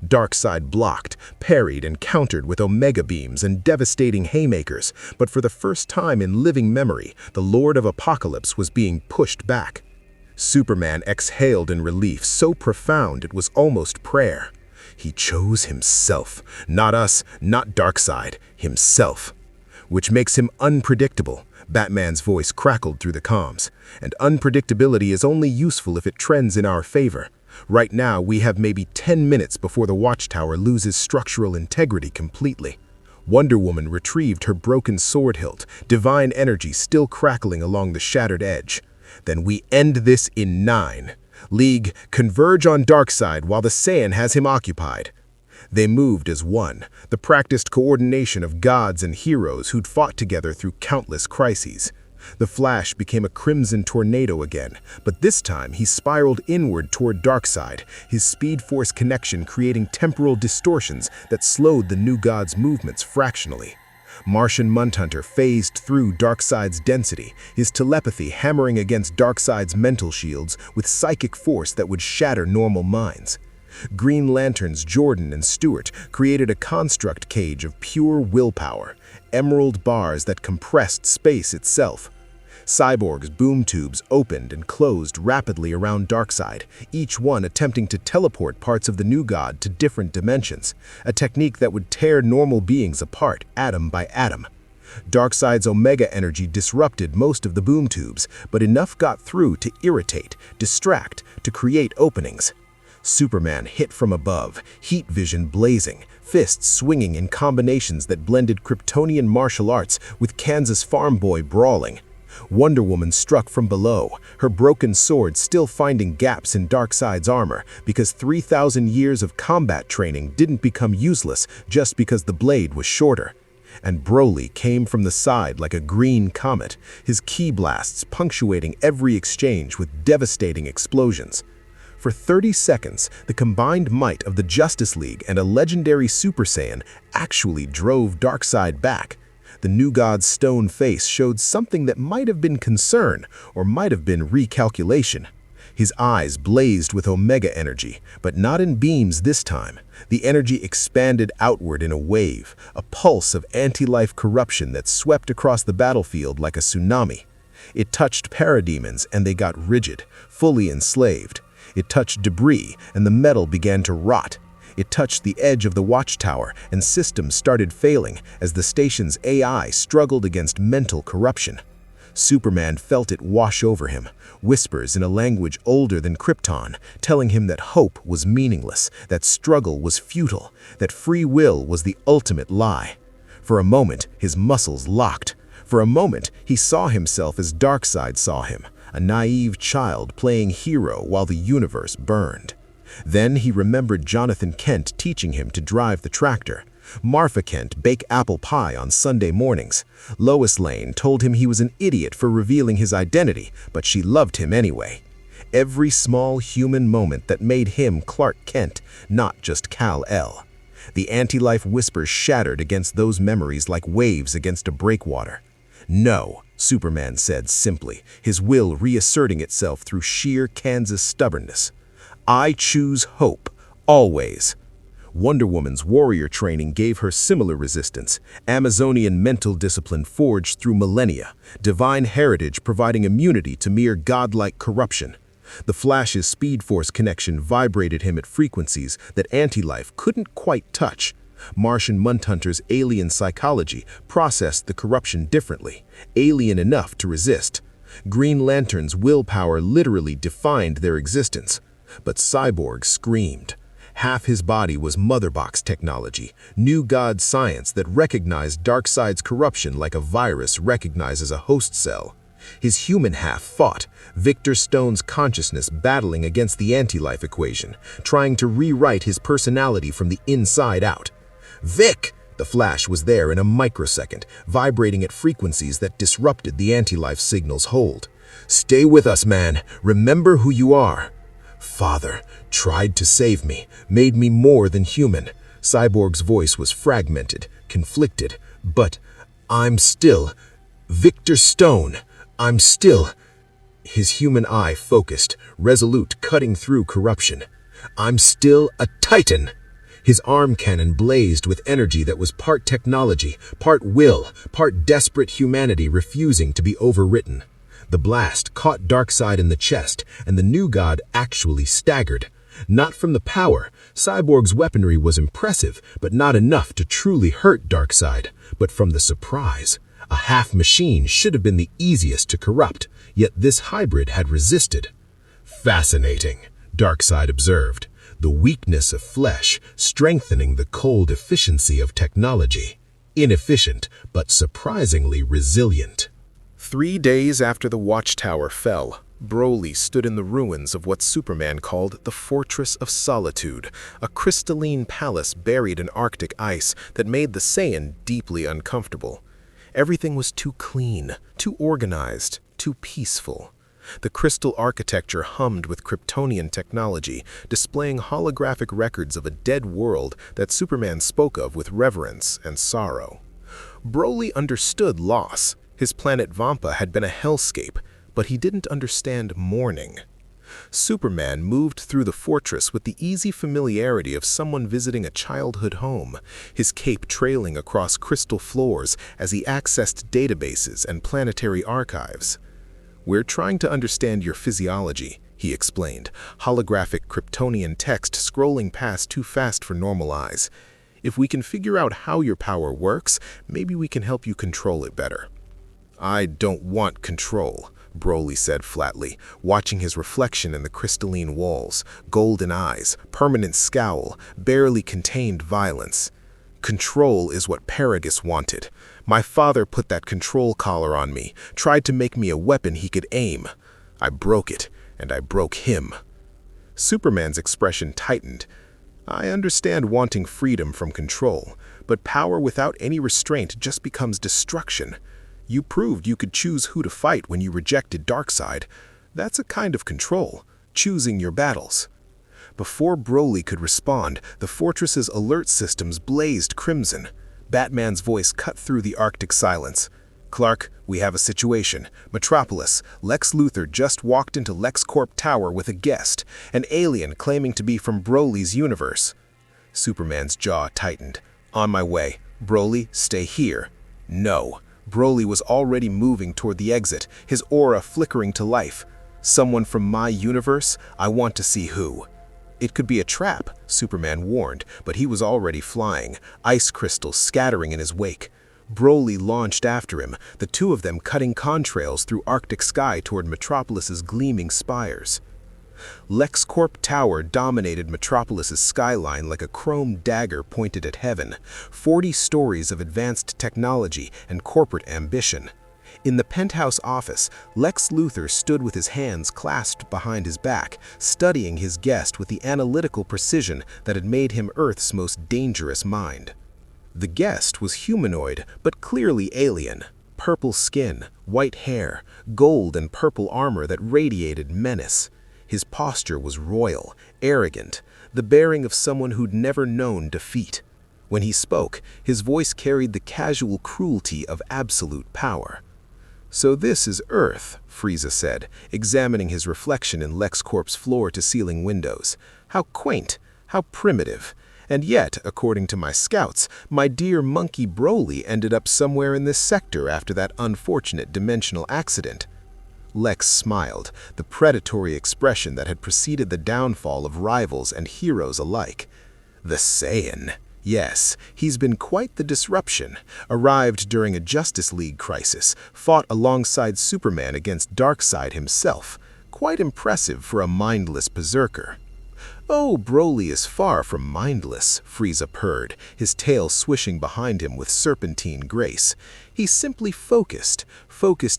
Darkseid blocked, parried, and countered with Omega Beams and devastating haymakers, but for the first time in living memory, the Lord of Apocalypse was being pushed back. Superman exhaled in relief so profound it was almost prayer. He chose himself, not us, not Darkseid, himself. Which makes him unpredictable, Batman's voice crackled through the comms, and unpredictability is only useful if it trends in our favor. Right now, we have maybe 10 minutes before the Watchtower loses structural integrity completely. Wonder Woman retrieved her broken sword hilt, divine energy still crackling along the shattered edge. Then we end this in 9. League, converge on Darkseid while the Saiyan has him occupied. They moved as one, the practiced coordination of gods and heroes who'd fought together through countless crises. The Flash became a crimson tornado again, but this time he spiraled inward toward Darkseid, his Speed Force connection creating temporal distortions that slowed the new god's movements fractionally. Martian Manhunter phased through Darkseid's density, his telepathy hammering against Darkseid's mental shields with psychic force that would shatter normal minds. Green Lanterns Jordan and Stewart created a construct cage of pure willpower, emerald bars that compressed space itself. Cyborg's boom tubes opened and closed rapidly around Darkseid, each one attempting to teleport parts of the new god to different dimensions, a technique that would tear normal beings apart atom by atom. Darkseid's Omega energy disrupted most of the boom tubes, but enough got through to irritate, distract, to create openings. Superman hit from above, heat vision blazing, fists swinging in combinations that blended Kryptonian martial arts with Kansas farm boy brawling. Wonder Woman struck from below, her broken sword still finding gaps in Darkseid's armor because 3,000 years of combat training didn't become useless just because the blade was shorter. And Broly came from the side like a green comet, his ki blasts punctuating every exchange with devastating explosions. For 30 seconds, the combined might of the Justice League and a legendary Super Saiyan actually drove Darkseid back. The new god's stone face showed something that might have been concern or might have been recalculation. His eyes blazed with Omega energy, but not in beams this time. The energy expanded outward in a wave, a pulse of anti-life corruption that swept across the battlefield like a tsunami. It touched parademons and they got rigid, fully enslaved. It touched debris, and the metal began to rot. It touched the edge of the Watchtower, and systems started failing as the station's AI struggled against mental corruption. Superman felt it wash over him, whispers in a language older than Krypton, telling him that hope was meaningless, that struggle was futile, that free will was the ultimate lie. For a moment, his muscles locked. For a moment, he saw himself as Darkseid saw him, a naive child playing hero while the universe burned. Then he remembered Jonathan Kent teaching him to drive the tractor. Martha Kent bake apple pie on Sunday mornings. Lois Lane told him he was an idiot for revealing his identity, but she loved him anyway. Every small human moment that made him Clark Kent, not just Kal-El. The anti-life whispers shattered against those memories like waves against a breakwater. No, Superman said simply, his will reasserting itself through sheer Kansas stubbornness. I choose hope, always. Wonder Woman's warrior training gave her similar resistance, Amazonian mental discipline forged through millennia, divine heritage providing immunity to mere godlike corruption. The Flash's Speed Force connection vibrated him at frequencies that anti-life couldn't quite touch. Martian Manhunter's alien psychology processed the corruption differently, alien enough to resist. Green Lantern's willpower literally defined their existence. But Cyborg screamed. Half his body was Motherbox technology, new god science that recognized Darkseid's corruption like a virus recognizes a host cell. His human half fought, Victor Stone's consciousness battling against the anti-life equation, trying to rewrite his personality from the inside out. Vic! The flash was there in a microsecond, vibrating at frequencies that disrupted the anti-life signal's hold. Stay with us, man. Remember who you are. Father tried to save me, made me more than human. Cyborg's voice was fragmented, conflicted, but I'm still Victor Stone. I'm still... His human eye focused, resolute, cutting through corruption. I'm still a Titan. His arm cannon blazed with energy that was part technology, part will, part desperate humanity refusing to be overwritten. The blast caught Darkseid in the chest, and the new god actually staggered. Not from the power. Cyborg's weaponry was impressive, but not enough to truly hurt Darkseid, but from the surprise. A half-machine should have been the easiest to corrupt, yet this hybrid had resisted. Fascinating, Darkseid observed. The weakness of flesh strengthening the cold efficiency of technology. Inefficient, but surprisingly resilient. 3 days after the Watchtower fell, Broly stood in the ruins of what Superman called the Fortress of Solitude, a crystalline palace buried in Arctic ice that made the Saiyan deeply uncomfortable. Everything was too clean, too organized, too peaceful. The crystal architecture hummed with Kryptonian technology, displaying holographic records of a dead world that Superman spoke of with reverence and sorrow. Broly understood loss. His planet Vampa had been a hellscape, but he didn't understand mourning. Superman moved through the fortress with the easy familiarity of someone visiting a childhood home, his cape trailing across crystal floors as he accessed databases and planetary archives. "We're trying to understand your physiology," he explained, holographic Kryptonian text scrolling past too fast for normal eyes. "If we can figure out how your power works, maybe we can help you control it better." "I don't want control," Broly said flatly, watching his reflection in the crystalline walls, golden eyes, permanent scowl, barely contained violence. "Control is what Paragus wanted. My father put that control collar on me, tried to make me a weapon he could aim. I broke it, and I broke him." Superman's expression tightened. "I understand wanting freedom from control, but power without any restraint just becomes destruction. You proved you could choose who to fight when you rejected Darkseid. That's a kind of control, choosing your battles." Before Broly could respond, the fortress's alert systems blazed crimson. Batman's voice cut through the Arctic silence. "Clark, we have a situation. Metropolis, Lex Luthor just walked into LexCorp Tower with a guest, an alien claiming to be from Broly's universe." Superman's jaw tightened. "On my way. Broly, stay here." "No." Broly was already moving toward the exit, his aura flickering to life. "Someone from my universe? I want to see who." "It could be a trap," Superman warned, but he was already flying, ice crystals scattering in his wake. Broly launched after him, the two of them cutting contrails through Arctic sky toward Metropolis's gleaming spires. LexCorp Tower dominated Metropolis's skyline like a chrome dagger pointed at heaven, 40 stories of advanced technology and corporate ambition. In the penthouse office, Lex Luthor stood with his hands clasped behind his back, studying his guest with the analytical precision that had made him Earth's most dangerous mind. The guest was humanoid, but clearly alien. Purple skin, white hair, gold and purple armor that radiated menace. His posture was royal, arrogant, the bearing of someone who'd never known defeat. When he spoke, his voice carried the casual cruelty of absolute power. "So this is Earth," Frieza said, examining his reflection in LexCorp's floor-to-ceiling windows. "How quaint, how primitive. And yet, according to my scouts, my dear monkey Broly ended up somewhere in this sector after that unfortunate dimensional accident." Lex smiled, the predatory expression that had preceded the downfall of rivals and heroes alike. "The Saiyan. Yes, he's been quite the disruption. Arrived during a Justice League crisis, fought alongside Superman against Darkseid himself. Quite impressive for a mindless berserker." "Oh, Broly is far from mindless," Frieza purred, his tail swishing behind him with serpentine grace. "He's simply focused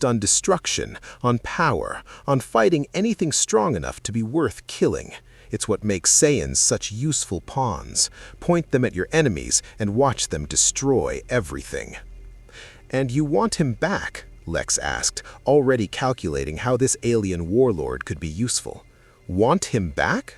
on destruction, on power, on fighting anything strong enough to be worth killing. It's what makes Saiyans such useful pawns. Point them at your enemies and watch them destroy everything." "And you want him back?" Lex asked, already calculating how this alien warlord could be useful. "Want him back?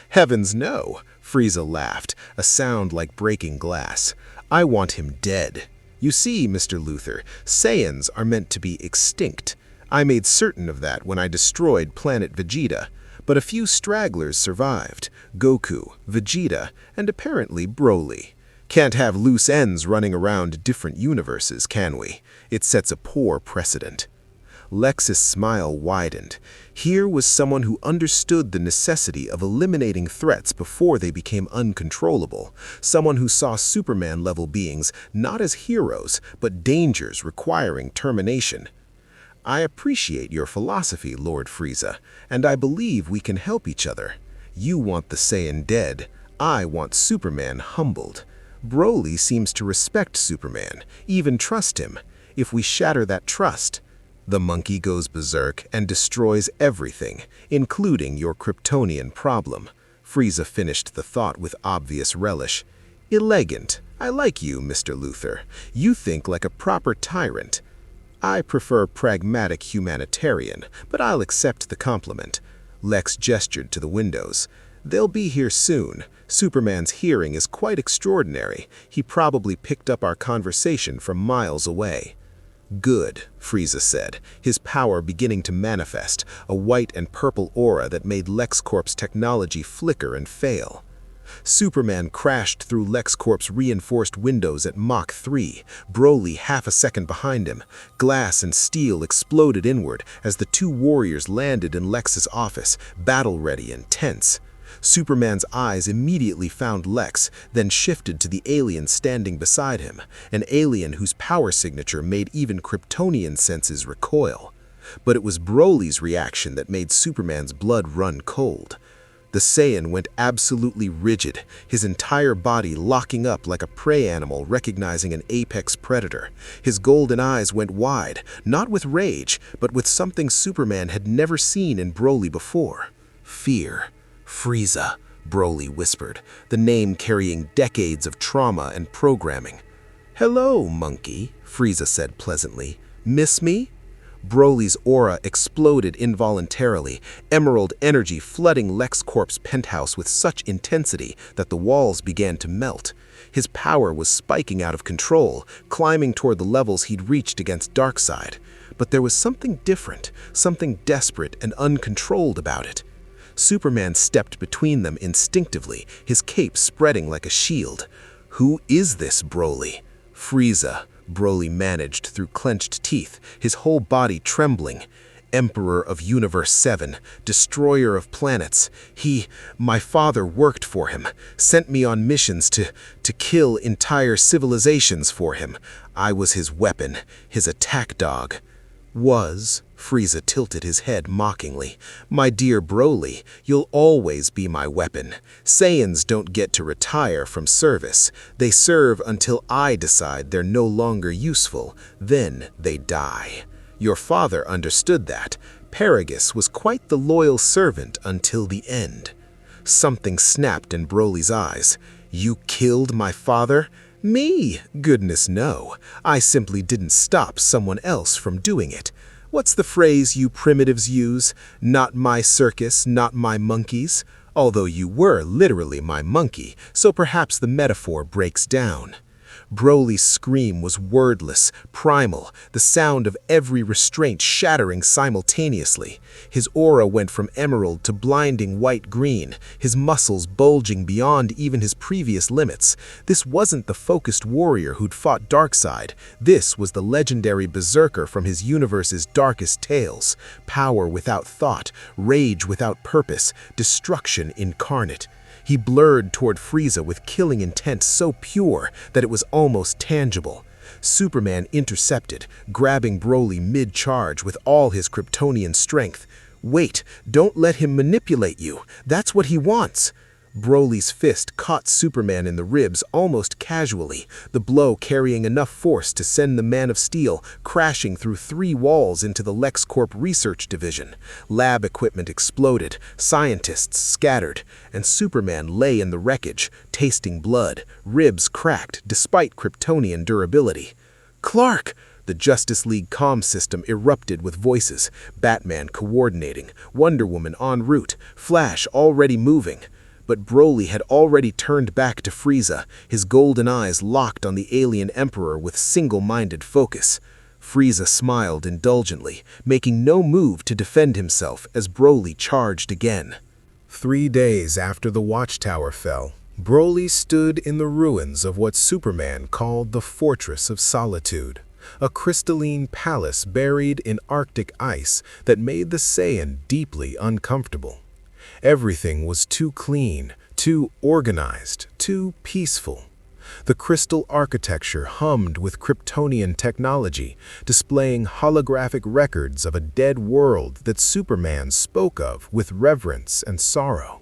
Heavens no," Frieza laughed, a sound like breaking glass. "I want him dead. You see, Mr. Luther, Saiyans are meant to be extinct. I made certain of that when I destroyed planet Vegeta, but a few stragglers survived: Goku, Vegeta, and apparently Broly. Can't have loose ends running around different universes, can we? It sets a poor precedent." Lex's smile widened. Here was someone who understood the necessity of eliminating threats before they became uncontrollable, someone who saw Superman-level beings not as heroes, but dangers requiring termination. "I appreciate your philosophy, Lord Frieza, and I believe we can help each other. You want the Saiyan dead, I want Superman humbled. Broly seems to respect Superman, even trust him. If we shatter that trust, the monkey goes berserk and destroys everything, including your Kryptonian problem." Frieza finished the thought with obvious relish. "Elegant. I like you, Mr. Luther. You think like a proper tyrant. I prefer pragmatic humanitarian, but I'll accept the compliment." Lex gestured to the windows. "They'll be here soon. Superman's hearing is quite extraordinary. He probably picked up our conversation from miles away." "Good," Frieza said, his power beginning to manifest, a white and purple aura that made LexCorp's technology flicker and fail. Superman crashed through LexCorp's reinforced windows at Mach 3, Broly half a second behind him. Glass and steel exploded inward as the two warriors landed in Lex's office, battle-ready and tense. Superman's eyes immediately found Lex, then shifted to the alien standing beside him, an alien whose power signature made even Kryptonian senses recoil. But it was Broly's reaction that made Superman's blood run cold. The Saiyan went absolutely rigid, his entire body locking up like a prey animal recognizing an apex predator. His golden eyes went wide, not with rage, but with something Superman had never seen in Broly before: fear. "Frieza," Broly whispered, the name carrying decades of trauma and programming. "Hello, monkey," Frieza said pleasantly. "Miss me?" Broly's aura exploded involuntarily, emerald energy flooding LexCorp's penthouse with such intensity that the walls began to melt. His power was spiking out of control, climbing toward the levels he'd reached against Darkseid. But there was something different, something desperate and uncontrolled about it. Superman stepped between them instinctively, his cape spreading like a shield. "Who is this Broly?" "Frieza," Broly managed through clenched teeth, his whole body trembling. "Emperor of Universe 7, destroyer of planets. My father worked for him, sent me on missions to kill entire civilizations for him. I was his weapon, his attack dog." "Was?" Frieza tilted his head mockingly. "My dear Broly, you'll always be my weapon. Saiyans don't get to retire from service. They serve until I decide they're no longer useful. Then they die. Your father understood that. Paragus was quite the loyal servant until the end." Something snapped in Broly's eyes. "You killed my father?" "Me? Goodness no. I simply didn't stop someone else from doing it. What's the phrase you primitives use? Not my circus, not my monkeys. Although you were literally my monkey, so perhaps the metaphor breaks down." Broly's scream was wordless, primal, the sound of every restraint shattering simultaneously. His aura went from emerald to blinding white-green, his muscles bulging beyond even his previous limits. This wasn't the focused warrior who'd fought Darkseid. This was the legendary berserker from his universe's darkest tales. Power without thought, rage without purpose, destruction incarnate. He blurred toward Frieza with killing intent so pure that it was almost tangible. Superman intercepted, grabbing Broly mid-charge with all his Kryptonian strength. Wait, don't let him manipulate you. That's what he wants. Broly's fist caught Superman in the ribs almost casually, the blow carrying enough force to send the Man of Steel crashing through 3 walls into the LexCorp research division. Lab equipment exploded, scientists scattered, and Superman lay in the wreckage, tasting blood, ribs cracked despite Kryptonian durability. "Clark!" The Justice League comm system erupted with voices, Batman coordinating, Wonder Woman en route, Flash already moving. But Broly had already turned back to Frieza, his golden eyes locked on the alien emperor with single-minded focus. Frieza smiled indulgently, making no move to defend himself as Broly charged again. 3 days after the Watchtower fell, Broly stood in the ruins of what Superman called the Fortress of Solitude, a crystalline palace buried in Arctic ice that made the Saiyan deeply uncomfortable. Everything was too clean, too organized, too peaceful. The crystal architecture hummed with Kryptonian technology, displaying holographic records of a dead world that Superman spoke of with reverence and sorrow.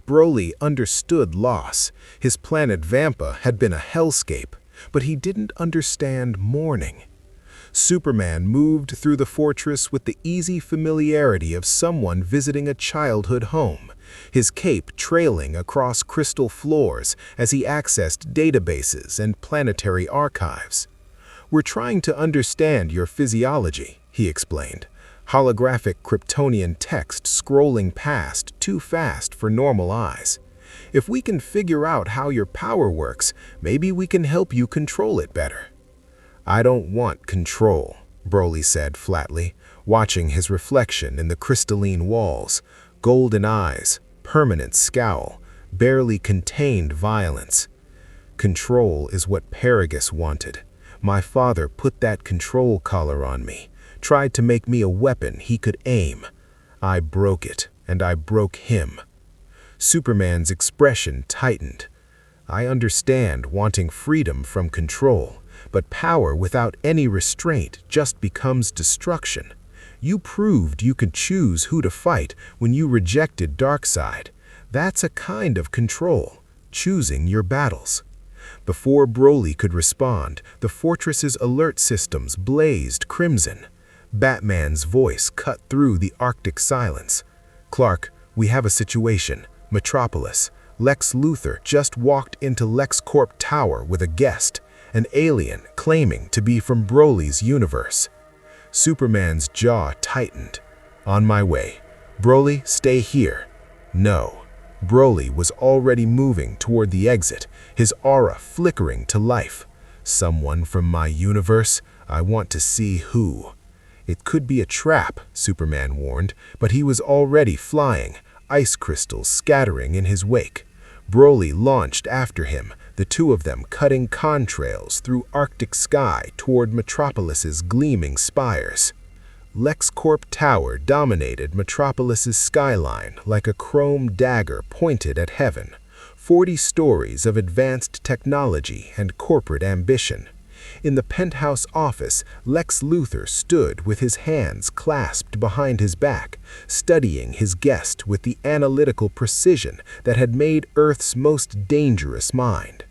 Broly understood loss. His planet Vampa had been a hellscape, but he didn't understand mourning. Superman moved through the fortress with the easy familiarity of someone visiting a childhood home, his cape trailing across crystal floors as he accessed databases and planetary archives. "We're trying to understand your physiology," he explained, holographic Kryptonian text scrolling past too fast for normal eyes. "If we can figure out how your power works, maybe we can help you control it better." "I don't want control," Broly said flatly, watching his reflection in the crystalline walls, golden eyes, permanent scowl, barely contained violence. "Control is what Paragus wanted. My father put that control collar on me, tried to make me a weapon he could aim. I broke it, and I broke him." Superman's expression tightened. "I understand wanting freedom from control, but power without any restraint just becomes destruction. You proved you could choose who to fight when you rejected Darkseid. That's a kind of control, choosing your battles." Before Broly could respond, the fortress's alert systems blazed crimson. Batman's voice cut through the Arctic silence. "Clark, we have a situation. Metropolis. Lex Luthor just walked into LexCorp Tower with a guest, an alien claiming to be from Broly's universe." Superman's jaw tightened. "On my way. Broly, stay here." "No." Broly was already moving toward the exit, his aura flickering to life. "Someone from my universe? I want to see who." "It could be a trap," Superman warned, but he was already flying, ice crystals scattering in his wake. Broly launched after him, the two of them cutting contrails through Arctic sky toward Metropolis's gleaming spires. LexCorp Tower dominated Metropolis's skyline like a chrome dagger pointed at heaven, 40 stories of advanced technology and corporate ambition. In the penthouse office, Lex Luthor stood with his hands clasped behind his back, studying his guest with the analytical precision that had made Earth's most dangerous mind.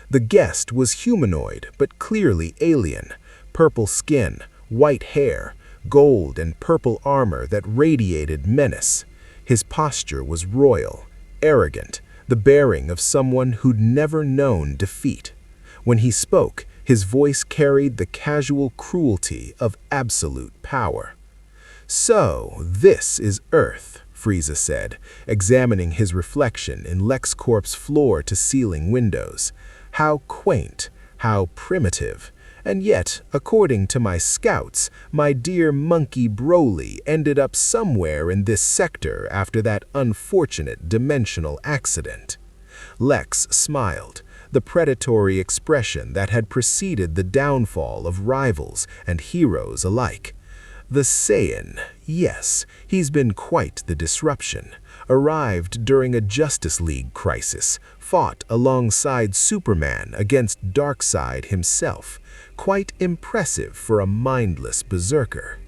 The guest was humanoid but clearly alien, purple skin, white hair, gold and purple armor that radiated menace. His posture was royal, arrogant, the bearing of someone who'd never known defeat. When he spoke, his voice carried the casual cruelty of absolute power. "So, this is Earth," Frieza said, examining his reflection in LexCorp's floor-to-ceiling windows. "How quaint, how primitive. And yet, according to my scouts, my dear monkey Broly ended up somewhere in this sector after that unfortunate dimensional accident." Lex smiled, the predatory expression that had preceded the downfall of rivals and heroes alike. "The Saiyan, yes, he's been quite the disruption. Arrived during a Justice League crisis, fought alongside Superman against Darkseid himself. Quite impressive for a mindless berserker.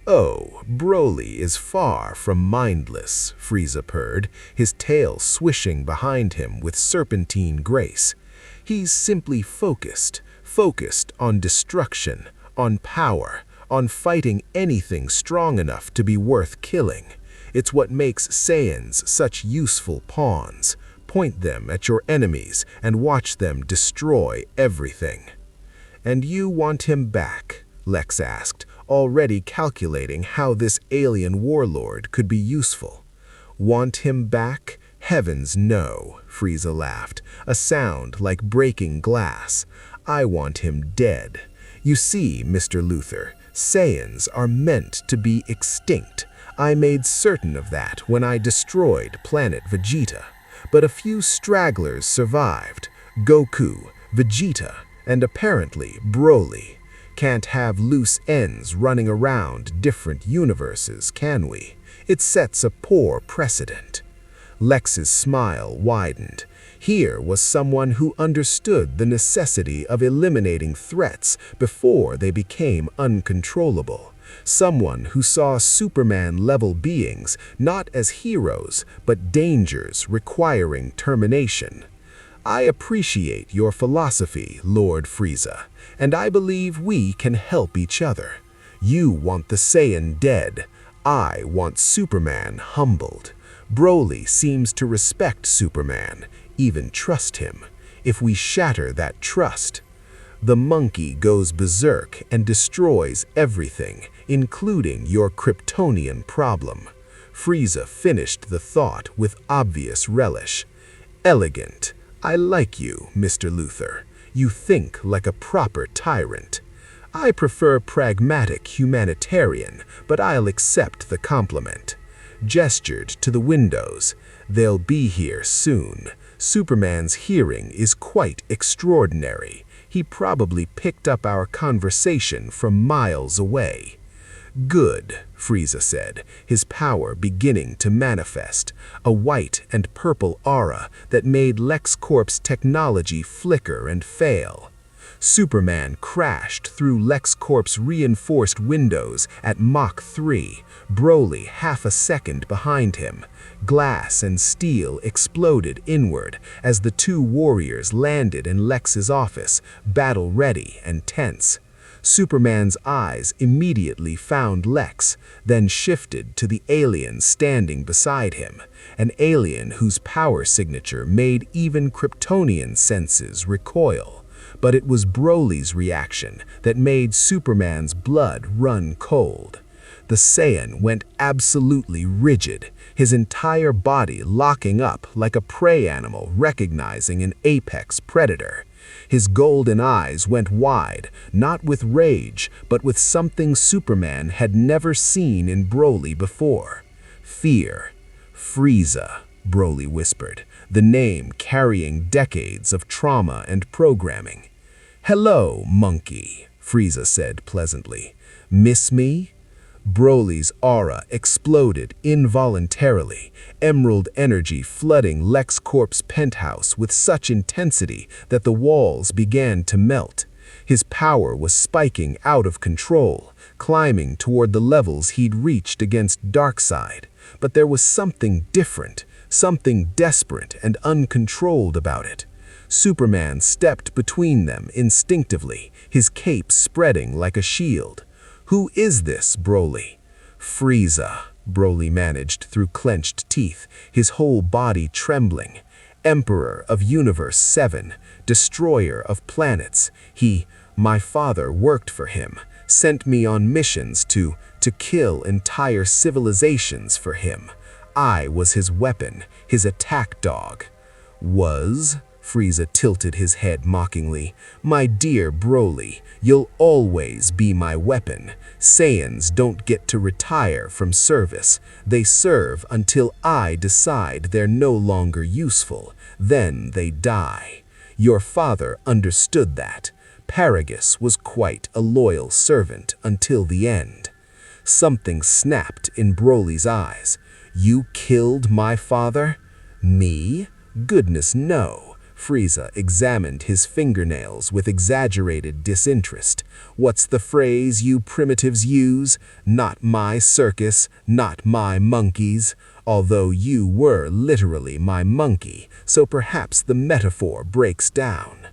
"Oh, Broly is far from mindless," Frieza purred, his tail swishing behind him with serpentine grace. "He's simply focused on destruction, on power, on fighting anything strong enough to be worth killing. It's what makes Saiyans such useful pawns. Point them at your enemies and watch them destroy everything." "And you want him back?" Lex asked, already calculating how this alien warlord could be useful. "Want him back? Heavens no," Frieza laughed, a sound like breaking glass. "I want him dead. You see, Mr. Luther, Saiyans are meant to be extinct. I made certain of that when I destroyed planet Vegeta. But a few stragglers survived. Goku, Vegeta, and apparently Broly. Can't have loose ends running around different universes, can we? It sets a poor precedent." Lex's smile widened. Here was someone who understood the necessity of eliminating threats before they became uncontrollable. Someone who saw Superman-level beings not as heroes, but dangers requiring termination. "I appreciate your philosophy, Lord Frieza, and I believe we can help each other. You want the Saiyan dead. I want Superman humbled. Broly seems to respect Superman, even trust him. If we shatter that trust, the monkey goes berserk and destroys everything, including your Kryptonian problem." Frieza finished the thought with obvious relish. "Elegant. I like you, Mr. Luther. You think like a proper tyrant. I prefer pragmatic humanitarian, but I'll accept the compliment." Gestured to the windows. "They'll be here soon. Superman's hearing is quite extraordinary. He probably picked up our conversation from miles away." "Good," Frieza said, his power beginning to manifest, a white and purple aura that made LexCorp's technology flicker and fail. Superman crashed through LexCorp's reinforced windows at Mach 3, Broly half a second behind him. Glass and steel exploded inward as the two warriors landed in Lex's office, battle-ready and tense. Superman's eyes immediately found Lex, then shifted to the alien standing beside him, an alien whose power signature made even Kryptonian senses recoil. But it was Broly's reaction that made Superman's blood run cold. The Saiyan went absolutely rigid, his entire body locking up like a prey animal recognizing an apex predator. His golden eyes went wide, not with rage, but with something Superman had never seen in Broly before. Fear. "Frieza," Broly whispered, the name carrying decades of trauma and programming. "Hello, monkey," Frieza said pleasantly. "Miss me?" Broly's aura exploded involuntarily, emerald energy flooding LexCorp's penthouse with such intensity that the walls began to melt. His power was spiking out of control, climbing toward the levels he'd reached against Darkseid. But there was something different, something desperate and uncontrolled about it. Superman stepped between them instinctively, his cape spreading like a shield. "Who is this, Broly?" "Frieza," Broly managed through clenched teeth, his whole body trembling. "Emperor of Universe 7, destroyer of planets. My father worked for him, sent me on missions to kill entire civilizations for him. I was his weapon, his attack dog." "Was?" Frieza tilted his head mockingly. "My dear Broly, you'll always be my weapon. Saiyans don't get to retire from service. They serve until I decide they're no longer useful. Then they die. Your father understood that. Paragus was quite a loyal servant until the end." Something snapped in Broly's eyes. "You killed my father?" "Me? Goodness no." Frieza examined his fingernails with exaggerated disinterest. "What's the phrase you primitives use? Not my circus, not my monkeys. Although you were literally my monkey, so perhaps the metaphor breaks down."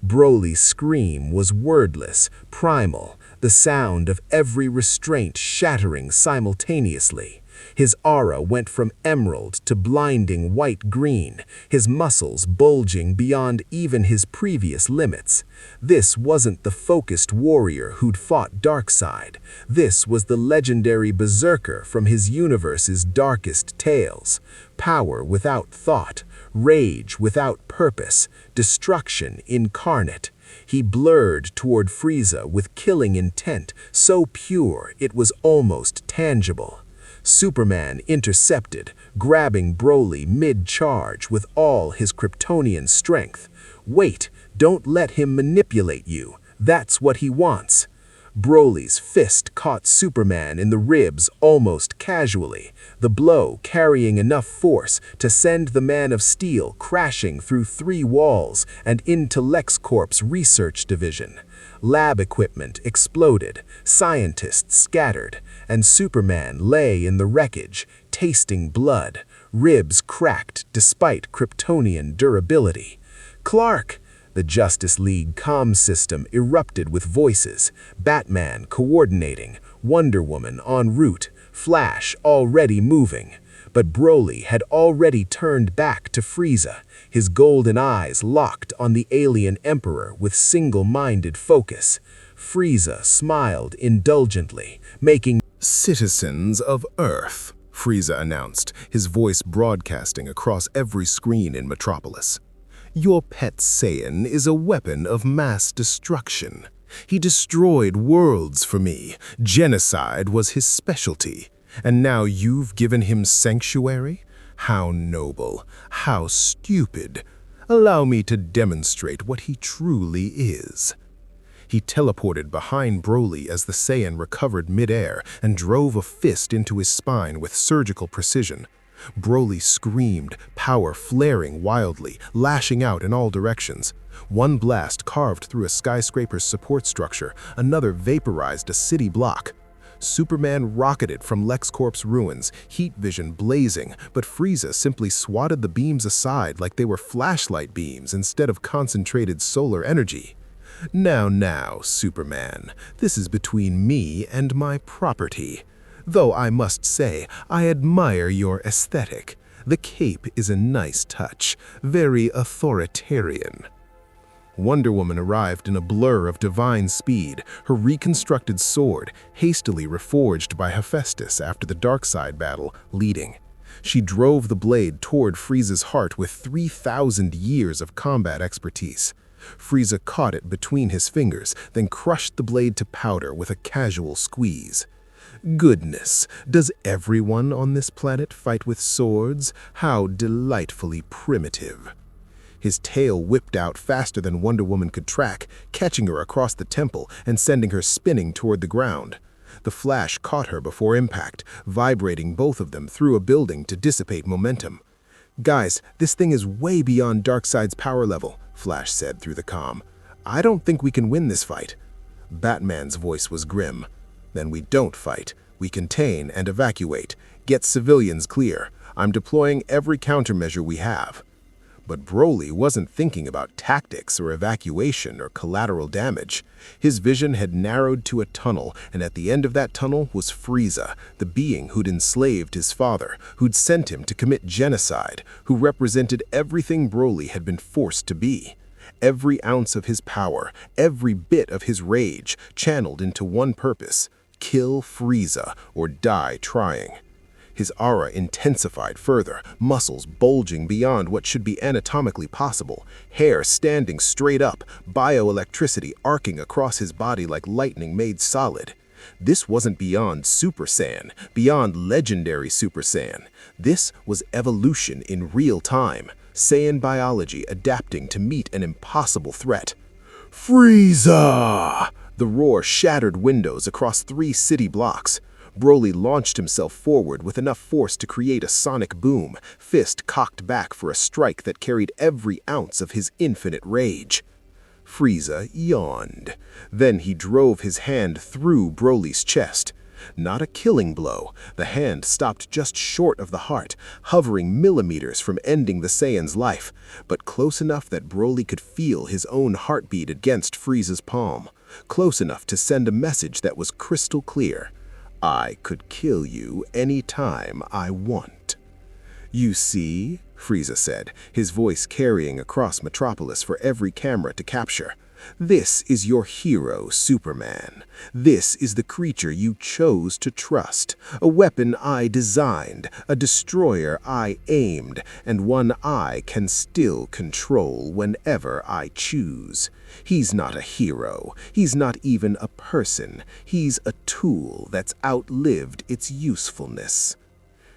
Broly's scream was wordless, primal, the sound of every restraint shattering simultaneously. His aura went from emerald to blinding white-green, his muscles bulging beyond even his previous limits. This wasn't the focused warrior who'd fought Darkseid. This was the legendary berserker from his universe's darkest tales. Power without thought, rage without purpose, destruction incarnate. He blurred toward Frieza with killing intent, so pure it was almost tangible. Superman intercepted, grabbing Broly mid-charge with all his Kryptonian strength. "Wait, don't let him manipulate you. That's what he wants." Broly's fist caught Superman in the ribs almost casually, the blow carrying enough force to send the Man of Steel crashing through 3 walls and into LexCorp's research division. Lab equipment exploded, scientists scattered, and Superman lay in the wreckage, tasting blood, ribs cracked despite Kryptonian durability. "Clark!" The Justice League comm system erupted with voices, Batman coordinating, Wonder Woman en route, Flash already moving. But Broly had already turned back to Frieza, his golden eyes locked on the alien Emperor with single-minded focus. Frieza smiled indulgently, making "Citizens of Earth," Frieza announced, his voice broadcasting across every screen in Metropolis. "Your pet Saiyan is a weapon of mass destruction. He destroyed worlds for me. Genocide was his specialty. And now you've given him sanctuary? How noble, how stupid. Allow me to demonstrate what he truly is." He teleported behind Broly as the Saiyan recovered midair and drove a fist into his spine with surgical precision. Broly screamed, power flaring wildly, lashing out in all directions. One blast carved through a skyscraper's support structure, another vaporized a city block. Superman rocketed from LexCorp's ruins, heat vision blazing, but Frieza simply swatted the beams aside like they were flashlight beams instead of concentrated solar energy. Now, Superman, this is between me and my property. Though I must say, I admire your aesthetic. The cape is a nice touch, very authoritarian." Wonder Woman arrived in a blur of divine speed, her reconstructed sword, hastily reforged by Hephaestus after the Darkseid battle, leading. She drove the blade toward Frieza's heart with 3,000 years of combat expertise. Frieza caught it between his fingers, then crushed the blade to powder with a casual squeeze. "Goodness, does everyone on this planet fight with swords? How delightfully primitive." His tail whipped out faster than Wonder Woman could track, catching her across the temple and sending her spinning toward the ground. The Flash caught her before impact, vibrating both of them through a building to dissipate momentum. "Guys, this thing is way beyond Darkseid's power level," Flash said through the comm. "I don't think we can win this fight." Batman's voice was grim. "Then we don't fight. We contain and evacuate. Get civilians clear. I'm deploying every countermeasure we have." But Broly wasn't thinking about tactics or evacuation or collateral damage. His vision had narrowed to a tunnel, and at the end of that tunnel was Frieza, the being who'd enslaved his father, who'd sent him to commit genocide, who represented everything Broly had been forced to be. Every ounce of his power, every bit of his rage, channeled into one purpose: kill Frieza or die trying. His aura intensified further, muscles bulging beyond what should be anatomically possible, hair standing straight up, bioelectricity arcing across his body like lightning made solid. This wasn't beyond Super Saiyan, beyond Legendary Super Saiyan. This was evolution in real time, Saiyan biology adapting to meet an impossible threat. "Frieza!" The roar shattered windows across 3 city blocks. Broly launched himself forward with enough force to create a sonic boom, fist cocked back for a strike that carried every ounce of his infinite rage. Frieza yawned. Then he drove his hand through Broly's chest. Not a killing blow. The hand stopped just short of the heart, hovering millimeters from ending the Saiyan's life, but close enough that Broly could feel his own heartbeat against Frieza's palm, close enough to send a message that was crystal clear. I could kill you any time I want. You see, Frieza said, his voice carrying across Metropolis for every camera to capture. This is your hero, Superman. This is the creature you chose to trust, a weapon I designed, a destroyer I aimed, and one I can still control whenever I choose. He's not a hero. He's not even a person. He's a tool that's outlived its usefulness.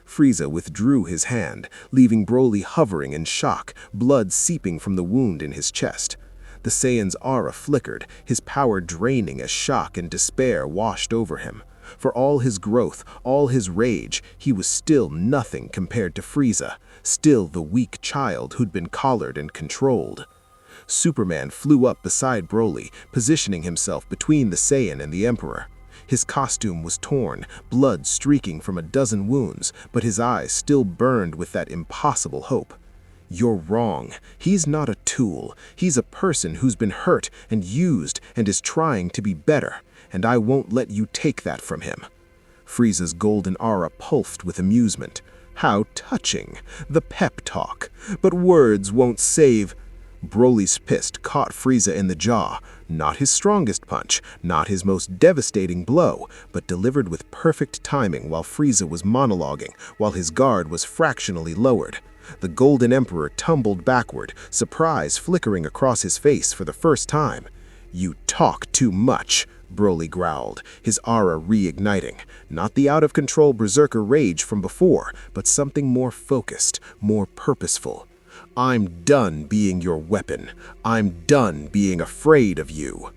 Frieza withdrew his hand, leaving Broly hovering in shock, blood seeping from the wound in his chest. The Saiyan's aura flickered, his power draining as shock and despair washed over him. For all his growth, all his rage, he was still nothing compared to Frieza, still the weak child who'd been collared and controlled. Superman flew up beside Broly, positioning himself between the Saiyan and the Emperor. His costume was torn, blood streaking from a dozen wounds, but his eyes still burned with that impossible hope. You're wrong. He's not a tool. He's a person who's been hurt and used and is trying to be better, and I won't let you take that from him. Frieza's golden aura pulsed with amusement. How touching. The pep talk. But words won't save. Broly's fist caught Frieza in the jaw. Not his strongest punch, not his most devastating blow, but delivered with perfect timing while Frieza was monologuing, while his guard was fractionally lowered. The Golden Emperor tumbled backward, surprise flickering across his face for the first time. You talk too much, Broly growled, his aura reigniting. Not the out-of-control berserker rage from before, but something more focused, more purposeful. I'm done being your weapon. I'm done being afraid of you.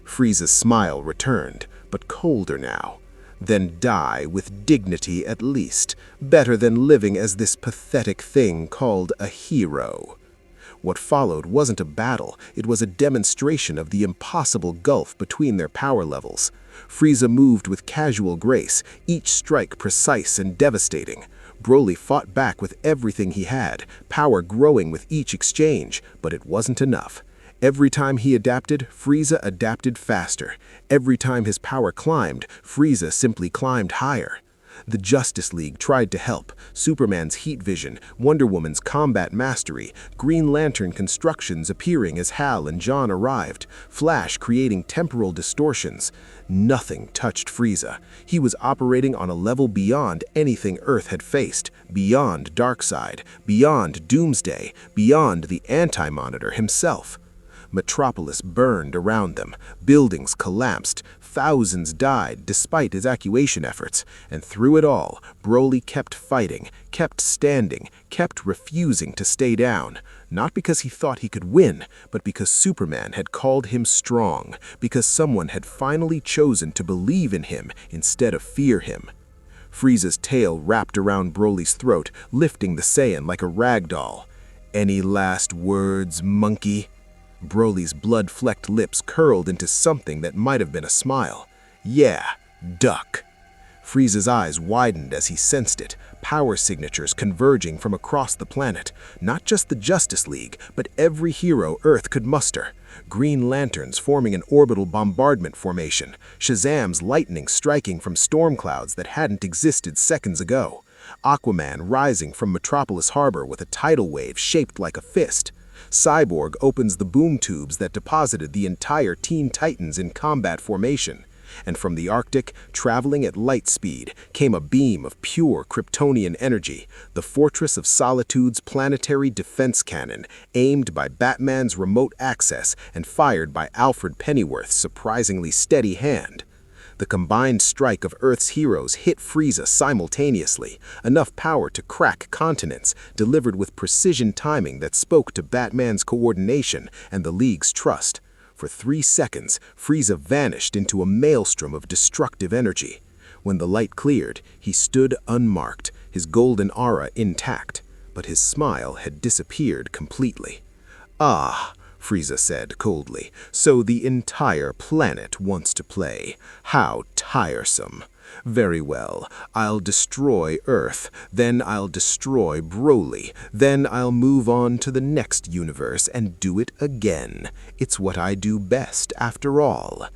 Frieza's smile returned, but colder now. Then die with dignity at least, better than living as this pathetic thing called a hero. What followed wasn't a battle, it was a demonstration of the impossible gulf between their power levels. Frieza moved with casual grace, each strike precise and devastating. Broly fought back with everything he had, power growing with each exchange, but it wasn't enough. Every time he adapted, Frieza adapted faster. Every time his power climbed, Frieza simply climbed higher. The Justice League tried to help. Superman's heat vision, Wonder Woman's combat mastery, Green Lantern constructions appearing as Hal and John arrived, Flash creating temporal distortions. Nothing touched Frieza. He was operating on a level beyond anything Earth had faced, beyond Darkseid, beyond Doomsday, beyond the Anti-Monitor himself. Metropolis burned around them, buildings collapsed, thousands died despite his evacuation efforts, and through it all, Broly kept fighting, kept standing, kept refusing to stay down, not because he thought he could win, but because Superman had called him strong, because someone had finally chosen to believe in him instead of fear him. Frieza's tail wrapped around Broly's throat, lifting the Saiyan like a rag doll. Any last words, monkey? Broly's blood-flecked lips curled into something that might have been a smile. Yeah, duck. Frieza's eyes widened as he sensed it, power signatures converging from across the planet. Not just the Justice League, but every hero Earth could muster. Green Lanterns forming an orbital bombardment formation, Shazam's lightning striking from storm clouds that hadn't existed seconds ago, Aquaman rising from Metropolis Harbor with a tidal wave shaped like a fist. Cyborg opens the boom tubes that deposited the entire Teen Titans in combat formation. And from the Arctic, traveling at light speed, came a beam of pure Kryptonian energy, the Fortress of Solitude's planetary defense cannon, aimed by Batman's remote access and fired by Alfred Pennyworth's surprisingly steady hand. The combined strike of Earth's heroes hit Frieza simultaneously, enough power to crack continents, delivered with precision timing that spoke to Batman's coordination and the League's trust. For 3 seconds, Frieza vanished into a maelstrom of destructive energy. When the light cleared, he stood unmarked, his golden aura intact, but his smile had disappeared completely. "Ah," Frieza said coldly, "so the entire planet wants to play. How tiresome. Very well, I'll destroy Earth, then I'll destroy Broly, then I'll move on to the next universe and do it again. It's what I do best, after all."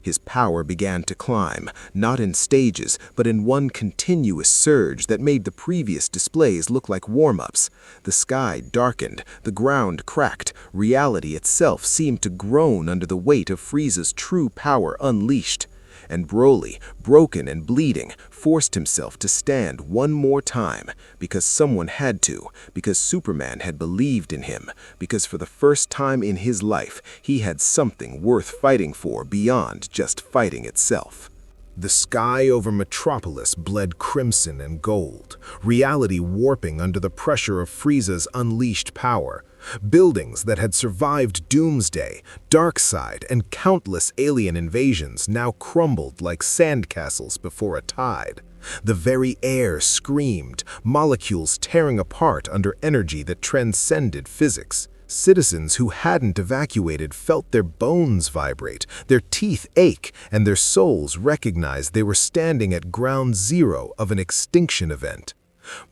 His power began to climb, not in stages, but in one continuous surge that made the previous displays look like warm-ups. The sky darkened, the ground cracked, reality itself seemed to groan under the weight of Frieza's true power unleashed. And Broly, broken and bleeding, forced himself to stand one more time, because someone had to, because Superman had believed in him, because for the first time in his life, he had something worth fighting for beyond just fighting itself. The sky over Metropolis bled crimson and gold, reality warping under the pressure of Frieza's unleashed power. Buildings that had survived Doomsday, Darkseid, and countless alien invasions now crumbled like sandcastles before a tide. The very air screamed, molecules tearing apart under energy that transcended physics. Citizens who hadn't evacuated felt their bones vibrate, their teeth ache, and their souls recognized they were standing at ground zero of an extinction event.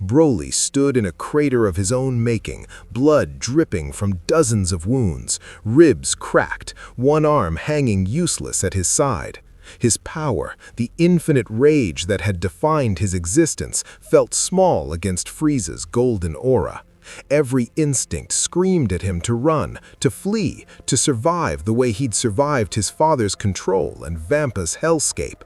Broly stood in a crater of his own making, blood dripping from dozens of wounds, ribs cracked, one arm hanging useless at his side. His power, the infinite rage that had defined his existence, felt small against Frieza's golden aura. Every instinct screamed at him to run, to flee, to survive the way he'd survived his father's control and Vampa's hellscape.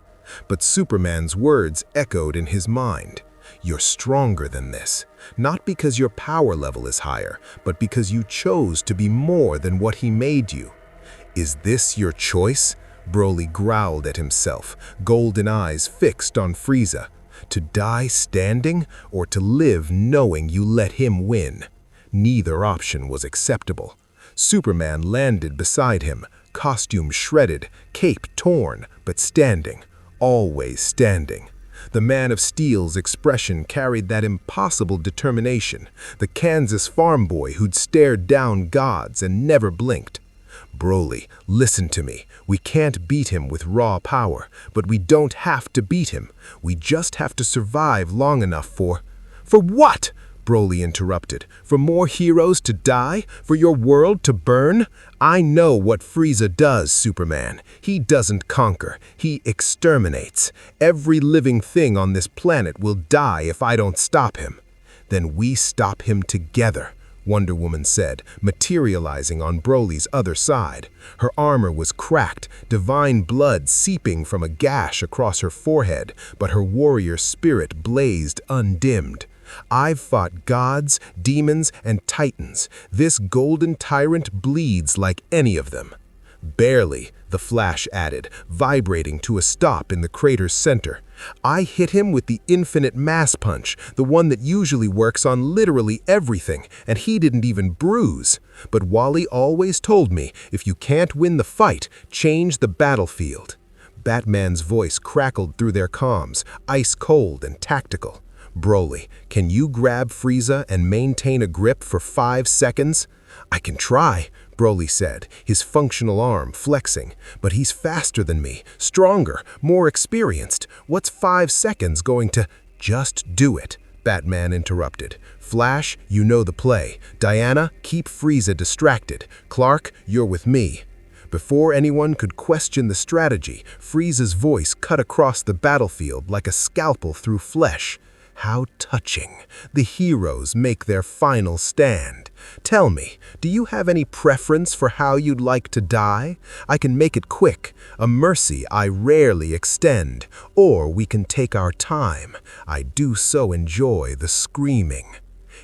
But Superman's words echoed in his mind. "You're stronger than this, not because your power level is higher, but because you chose to be more than what he made you." "Is this your choice?" Broly growled at himself, golden eyes fixed on Frieza. "To die standing, or to live knowing you let him win?" Neither option was acceptable. Superman landed beside him, costume shredded, cape torn, but standing, always standing. The Man of Steel's expression carried that impossible determination, the Kansas farm boy who'd stared down gods and never blinked. "Broly, listen to me. We can't beat him with raw power, but we don't have to beat him. We just have to survive long enough for—" "For what?" Broly interrupted. "For more heroes to die? For your world to burn? I know what Frieza does, Superman. He doesn't conquer. He exterminates. Every living thing on this planet will die if I don't stop him." "Then we stop him together," Wonder Woman said, materializing on Broly's other side. Her armor was cracked, divine blood seeping from a gash across her forehead, but her warrior spirit blazed undimmed. "I've fought gods, demons, and titans. This golden tyrant bleeds like any of them." "Barely," the Flash added, vibrating to a stop in the crater's center. "I hit him with the infinite mass punch, the one that usually works on literally everything, and he didn't even bruise. But Wally always told me, if you can't win the fight, change the battlefield." Batman's voice crackled through their comms, ice cold and tactical. "Broly, can you grab Frieza and maintain a grip for 5 seconds?" "I can try," Broly said, his functional arm flexing. "But he's faster than me, stronger, more experienced. What's 5 seconds going to—" "Just do it," Batman interrupted. "Flash, you know the play. Diana, keep Frieza distracted. Clark, you're with me." Before anyone could question the strategy, Frieza's voice cut across the battlefield like a scalpel through flesh. "How touching. The heroes make their final stand. Tell me, do you have any preference for how you'd like to die? I can make it quick, a mercy I rarely extend, or we can take our time. I do so enjoy the screaming."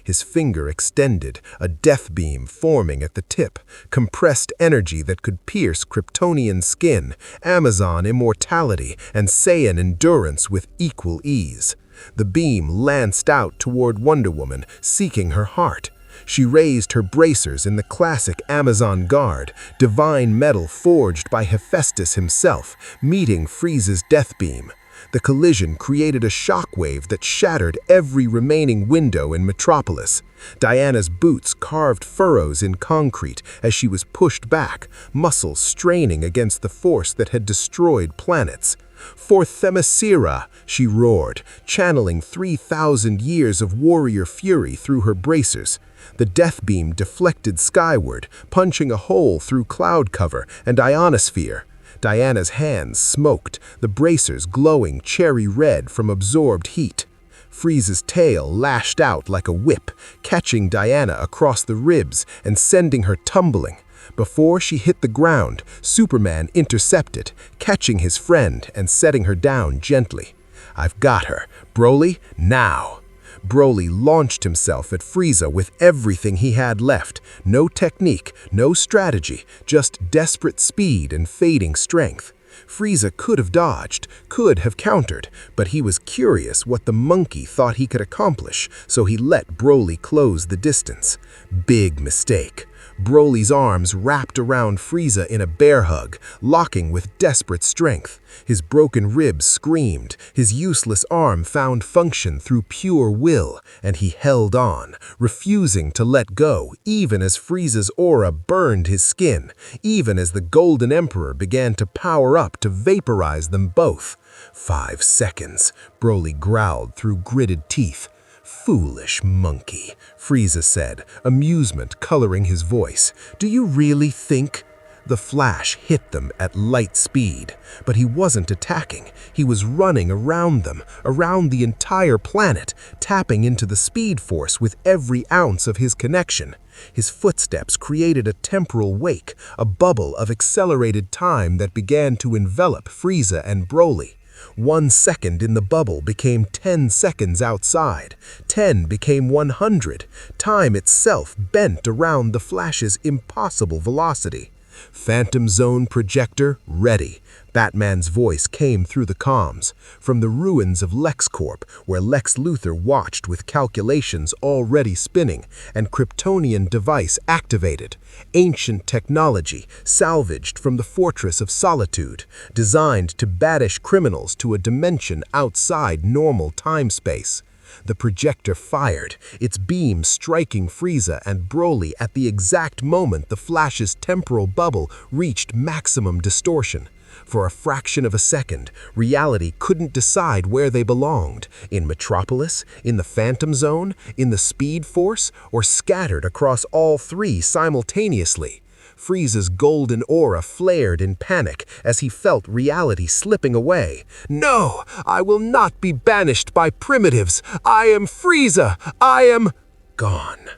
His finger extended, a death beam forming at the tip, compressed energy that could pierce Kryptonian skin, Amazon immortality, and Saiyan endurance with equal ease. The beam lanced out toward Wonder Woman, seeking her heart. She raised her bracers in the classic Amazon guard, divine metal forged by Hephaestus himself, meeting Frieza's death beam. The collision created a shockwave that shattered every remaining window in Metropolis. Diana's boots carved furrows in concrete as she was pushed back, muscles straining against the force that had destroyed planets. "For Themyscira!" she roared, channeling 3,000 years of warrior fury through her bracers. The death beam deflected skyward, punching a hole through cloud cover and ionosphere. Diana's hands smoked, the bracers glowing cherry red from absorbed heat. Frieza's tail lashed out like a whip, catching Diana across the ribs and sending her tumbling. Before she hit the ground, Superman intercepted, catching his friend and setting her down gently. "I've got her. Broly, now!" Broly launched himself at Frieza with everything he had left. No technique, no strategy, just desperate speed and fading strength. Frieza could have dodged, could have countered, but he was curious what the monkey thought he could accomplish, so he let Broly close the distance. Big mistake. Broly's arms wrapped around Frieza in a bear hug, locking with desperate strength. His broken ribs screamed, his useless arm found function through pure will, and he held on, refusing to let go, even as Frieza's aura burned his skin, even as the Golden Emperor began to power up to vaporize them both. 5 seconds, Broly growled through gritted teeth. "Foolish monkey," Frieza said, amusement coloring his voice. "Do you really think?" The flash hit them at light speed, but he wasn't attacking. He was running around them, around the entire planet, tapping into the speed force with every ounce of his connection. His footsteps created a temporal wake, a bubble of accelerated time that began to envelop Frieza and Broly. 1 second in the bubble became 10 seconds outside. 10 became 100. Time itself bent around the Flash's impossible velocity. "Phantom Zone projector ready." Batman's voice came through the comms. From the ruins of LexCorp, where Lex Luthor watched with calculations already spinning, and Kryptonian device activated. Ancient technology, salvaged from the Fortress of Solitude, designed to banish criminals to a dimension outside normal time-space. The projector fired, its beam striking Frieza and Broly at the exact moment the Flash's temporal bubble reached maximum distortion. For a fraction of a second, reality couldn't decide where they belonged, in Metropolis, in the Phantom Zone, in the Speed Force, or scattered across all three simultaneously. Frieza's golden aura flared in panic as he felt reality slipping away. "No, I will not be banished by primitives. I am Frieza. I am..." Gone.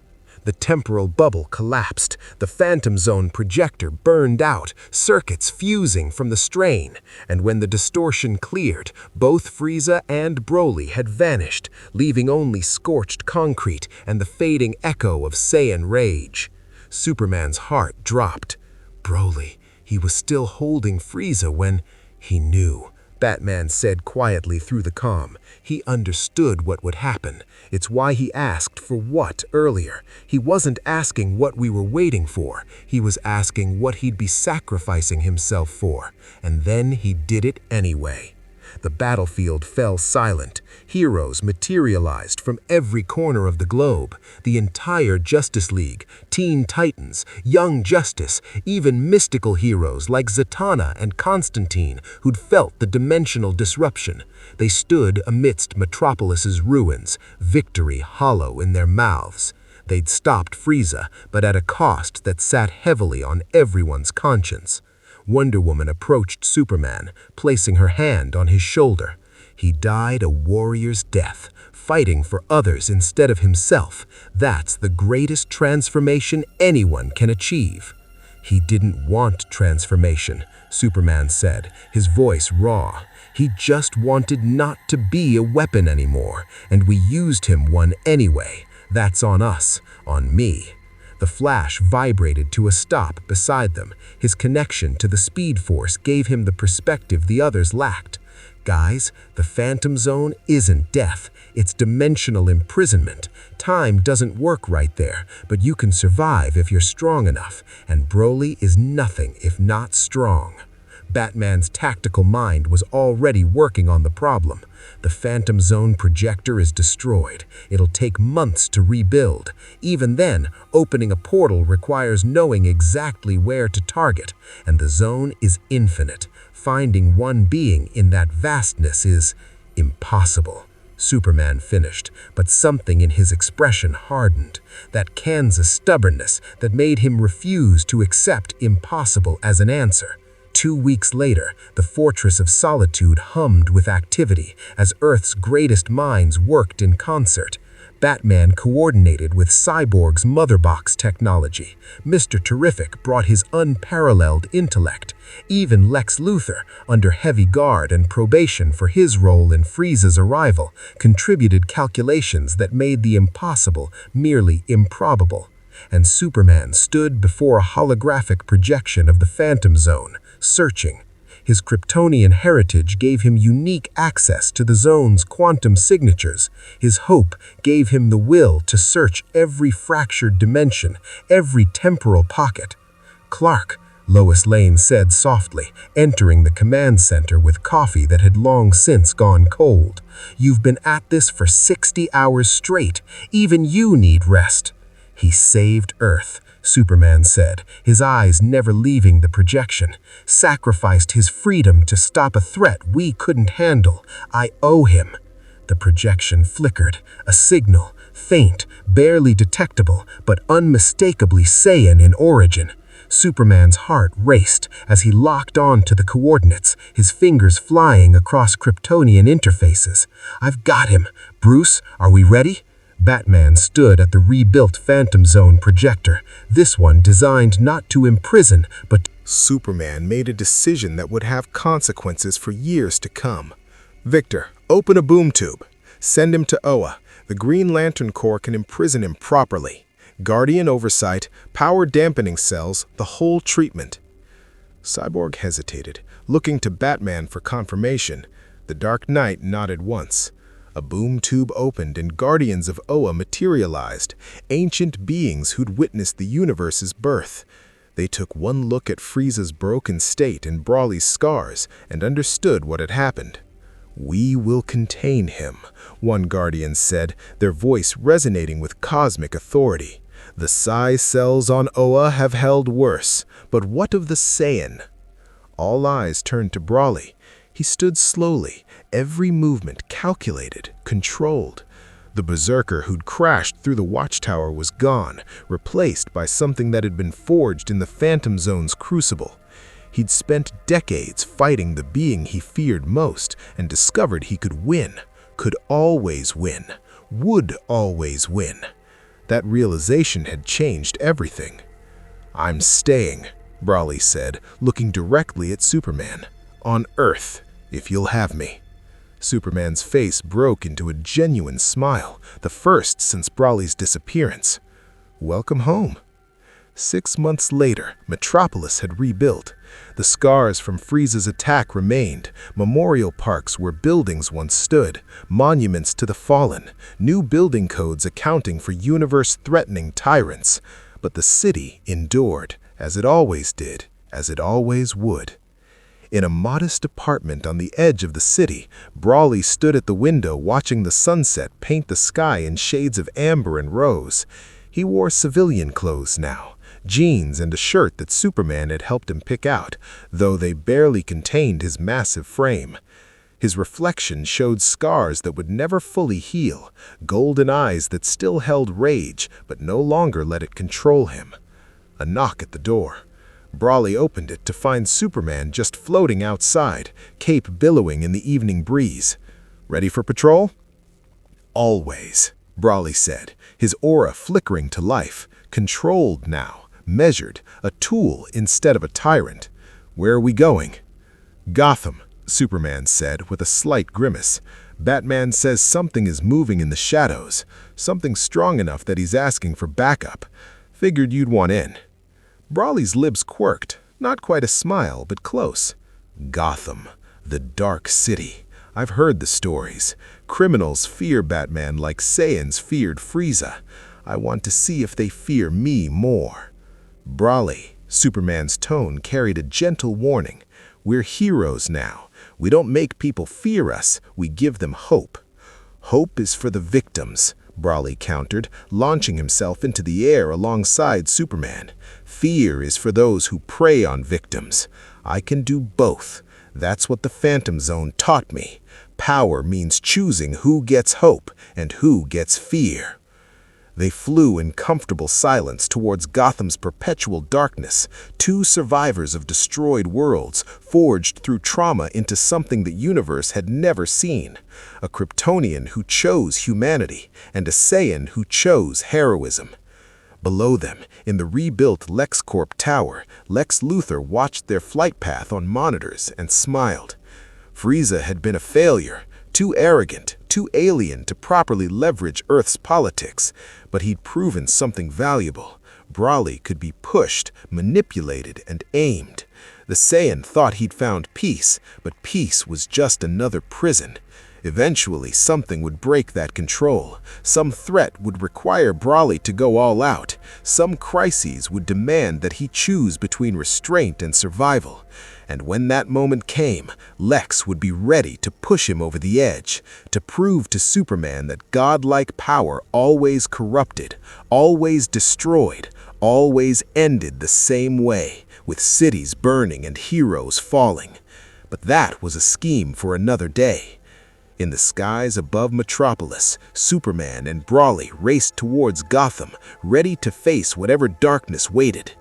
The temporal bubble collapsed. The Phantom Zone projector burned out, circuits fusing from the strain. And when the distortion cleared, both Frieza and Broly had vanished, leaving only scorched concrete and the fading echo of Saiyan rage. Superman's heart dropped. Broly, he was still holding Frieza when he knew. Batman said quietly through the comm. He understood what would happen. It's why he asked for what earlier. He wasn't asking what we were waiting for. He was asking what he'd be sacrificing himself for. And then he did it anyway. The battlefield fell silent. Heroes materialized from every corner of the globe. The entire Justice League, Teen Titans, Young Justice, even mystical heroes like Zatanna and Constantine who'd felt the dimensional disruption. They stood amidst Metropolis's ruins, victory hollow in their mouths. They'd stopped Frieza, but at a cost that sat heavily on everyone's conscience. Wonder Woman approached Superman, placing her hand on his shoulder. He died a warrior's death, fighting for others instead of himself. That's the greatest transformation anyone can achieve. He didn't want transformation, Superman said, his voice raw. He just wanted not to be a weapon anymore, and we used him one anyway. That's on us, on me. The Flash vibrated to a stop beside them. His connection to the Speed Force gave him the perspective the others lacked. Guys, the Phantom Zone isn't death. It's dimensional imprisonment. Time doesn't work right there, but you can survive if you're strong enough, and Broly is nothing if not strong. Batman's tactical mind was already working on the problem. The Phantom Zone projector is destroyed. It'll take months to rebuild. Even then, opening a portal requires knowing exactly where to target, and the zone is infinite. Finding one being in that vastness is impossible. Superman finished, but something in his expression hardened. That Kansas stubbornness that made him refuse to accept impossible as an answer. 2 weeks later, the Fortress of Solitude hummed with activity as Earth's greatest minds worked in concert. Batman coordinated with Cyborg's Motherbox technology. Mr. Terrific brought his unparalleled intellect. Even Lex Luthor, under heavy guard and probation for his role in Frieza's arrival, contributed calculations that made the impossible merely improbable. And Superman stood before a holographic projection of the Phantom Zone, searching. His Kryptonian heritage gave him unique access to the zone's quantum signatures. His hope gave him the will to search every fractured dimension, every temporal pocket. "Clark," Lois Lane said softly, entering the command center with coffee that had long since gone cold. "You've been at this for 60 hours straight. Even you need rest." "He saved Earth," Superman said, his eyes never leaving the projection. "Sacrificed his freedom to stop a threat we couldn't handle. I owe him." The projection flickered, a signal, faint, barely detectable, but unmistakably Saiyan in origin. Superman's heart raced as he locked on to the coordinates, his fingers flying across Kryptonian interfaces. "I've got him. Bruce, are we ready?" Batman stood at the rebuilt Phantom Zone projector, this one designed not to imprison, but Superman made a decision that would have consequences for years to come. "Victor, open a boom tube. Send him to Oa. The Green Lantern Corps can imprison him properly. Guardian oversight, power dampening cells, the whole treatment." Cyborg hesitated, looking to Batman for confirmation. The Dark Knight nodded once. A boom tube opened and guardians of Oa materialized, ancient beings who'd witnessed the universe's birth. They took one look at Frieza's broken state and Brawley's scars and understood what had happened. "We will contain him," one guardian said, their voice resonating with cosmic authority. "The Psi cells on Oa have held worse, but what of the Saiyan?" All eyes turned to Brawley. He stood slowly, every movement calculated, controlled. The berserker who'd crashed through the Watchtower was gone, replaced by something that had been forged in the Phantom Zone's crucible. He'd spent decades fighting the being he feared most and discovered he could win, could always win, would always win. That realization had changed everything. "I'm staying," Brawley said, looking directly at Superman. "On Earth, if you'll have me." Superman's face broke into a genuine smile, the first since Brawley's disappearance. "Welcome home." 6 months later, Metropolis had rebuilt. The scars from Frieza's attack remained. Memorial parks where buildings once stood, monuments to the fallen, new building codes accounting for universe-threatening tyrants. But the city endured, as it always did, as it always would. In a modest apartment on the edge of the city, Brawley stood at the window watching the sunset paint the sky in shades of amber and rose. He wore civilian clothes now, jeans and a shirt that Superman had helped him pick out, though they barely contained his massive frame. His reflection showed scars that would never fully heal, golden eyes that still held rage but no longer let it control him. A knock at the door. Brawley opened it to find Superman just floating outside, cape billowing in the evening breeze. "Ready for patrol?" "Always," Brawley said, his aura flickering to life, controlled now, measured, a tool instead of a tyrant. "Where are we going?" "Gotham," Superman said with a slight grimace. "Batman says something is moving in the shadows, something strong enough that he's asking for backup. Figured you'd want in." Brawley's lips quirked, not quite a smile, but close. "Gotham, the dark city. I've heard the stories. Criminals fear Batman like Saiyans feared Frieza. I want to see if they fear me more." "Brawley," Superman's tone carried a gentle warning. We're heroes now. We don't make people fear us, we give them hope. Hope is for the victims, Brawley countered, launching himself into the air alongside Superman. Fear is for those who prey on victims. I can do both. That's what the Phantom Zone taught me. Power means choosing who gets hope and who gets fear. They flew in comfortable silence towards Gotham's perpetual darkness, two survivors of destroyed worlds, forged through trauma into something the universe had never seen. A Kryptonian who chose humanity, and a Saiyan who chose heroism. Below them, in the rebuilt LexCorp Tower, Lex Luthor watched their flight path on monitors and smiled. Frieza had been a failure, too arrogant, too alien to properly leverage Earth's politics, but he'd proven something valuable. Brawley could be pushed, manipulated, and aimed. The Saiyan thought he'd found peace, but peace was just another prison. Eventually, something would break that control. Some threat would require Brawley to go all out. Some crises would demand that he choose between restraint and survival. And when that moment came, Lex would be ready to push him over the edge, to prove to Superman that godlike power always corrupted, always destroyed, always ended the same way, with cities burning and heroes falling. But that was a scheme for another day. In the skies above Metropolis, Superman and Brawley raced towards Gotham, ready to face whatever darkness waited.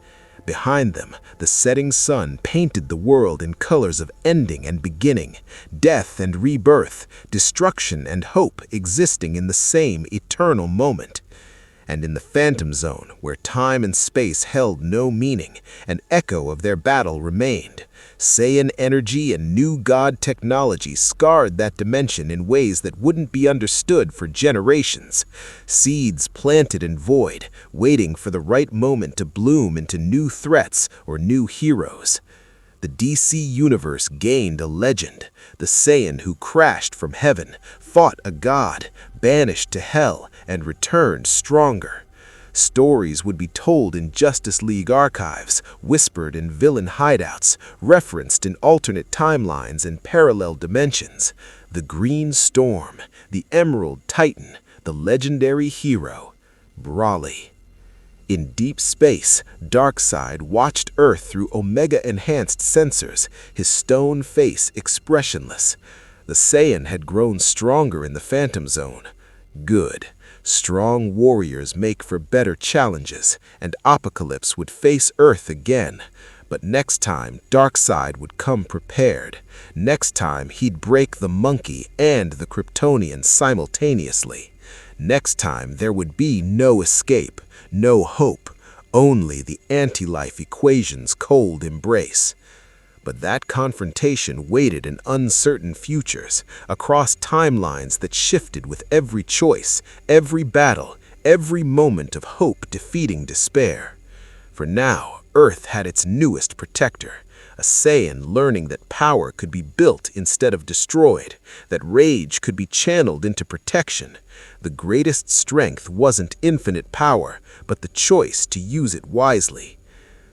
Behind them, the setting sun painted the world in colors of ending and beginning, death and rebirth, destruction and hope existing in the same eternal moment. And in the Phantom Zone, where time and space held no meaning, an echo of their battle remained. Saiyan energy and new god technology scarred that dimension in ways that wouldn't be understood for generations. Seeds planted in void, waiting for the right moment to bloom into new threats or new heroes. The DC Universe gained a legend, the Saiyan who crashed from heaven, fought a god, banished to hell, and returned stronger. Stories would be told in Justice League archives, whispered in villain hideouts, referenced in alternate timelines and parallel dimensions. The Green Storm, the Emerald Titan, the legendary hero, Brawley. In deep space, Darkseid watched Earth through Omega-enhanced sensors, his stone face expressionless. The Saiyan had grown stronger in the Phantom Zone. Good. Strong warriors make for better challenges, and Apocalypse would face Earth again. But next time, Darkseid would come prepared. Next time, he'd break the monkey and the Kryptonian simultaneously. Next time, there would be no escape, no hope, only the anti-life equation's cold embrace. But that confrontation waited in uncertain futures, across timelines that shifted with every choice, every battle, every moment of hope defeating despair. For now, Earth had its newest protector, a Saiyan learning that power could be built instead of destroyed, that rage could be channeled into protection. The greatest strength wasn't infinite power, but the choice to use it wisely.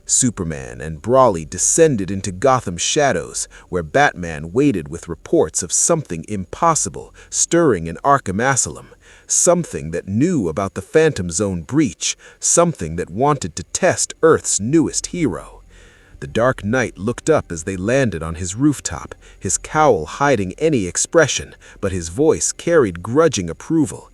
Superman and Brawley descended into Gotham's shadows, where Batman waited with reports of something impossible stirring in Arkham Asylum, something that knew about the Phantom Zone breach, something that wanted to test Earth's newest hero. The Dark Knight looked up as they landed on his rooftop, his cowl hiding any expression, but his voice carried grudging approval.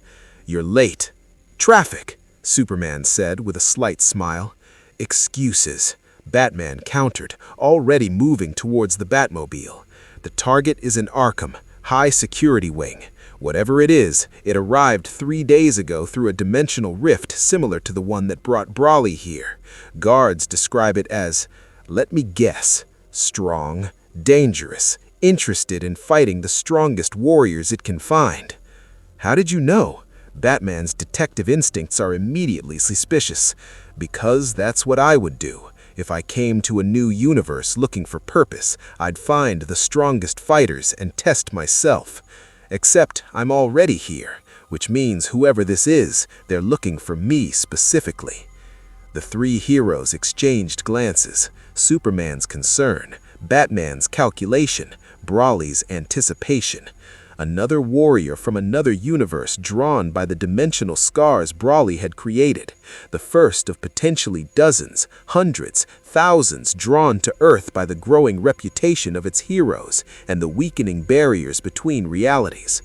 "You're late." "Traffic," Superman said with a slight smile. "Excuses," Batman countered, already moving towards the Batmobile. "The target is in Arkham, high security wing. Whatever it is, it arrived 3 days ago through a dimensional rift similar to the one that brought Brawley here. Guards describe it as, let me guess, strong, dangerous, interested in fighting the strongest warriors it can find." "How did you know?" Batman's detective instincts are immediately suspicious. "Because that's what I would do. If I came to a new universe looking for purpose, I'd find the strongest fighters and test myself. Except I'm already here, which means whoever this is, they're looking for me specifically." The three heroes exchanged glances, Superman's concern, Batman's calculation, Broly's anticipation. Another warrior from another universe drawn by the dimensional scars Broly had created. The first of potentially dozens, hundreds, thousands drawn to Earth by the growing reputation of its heroes and the weakening barriers between realities.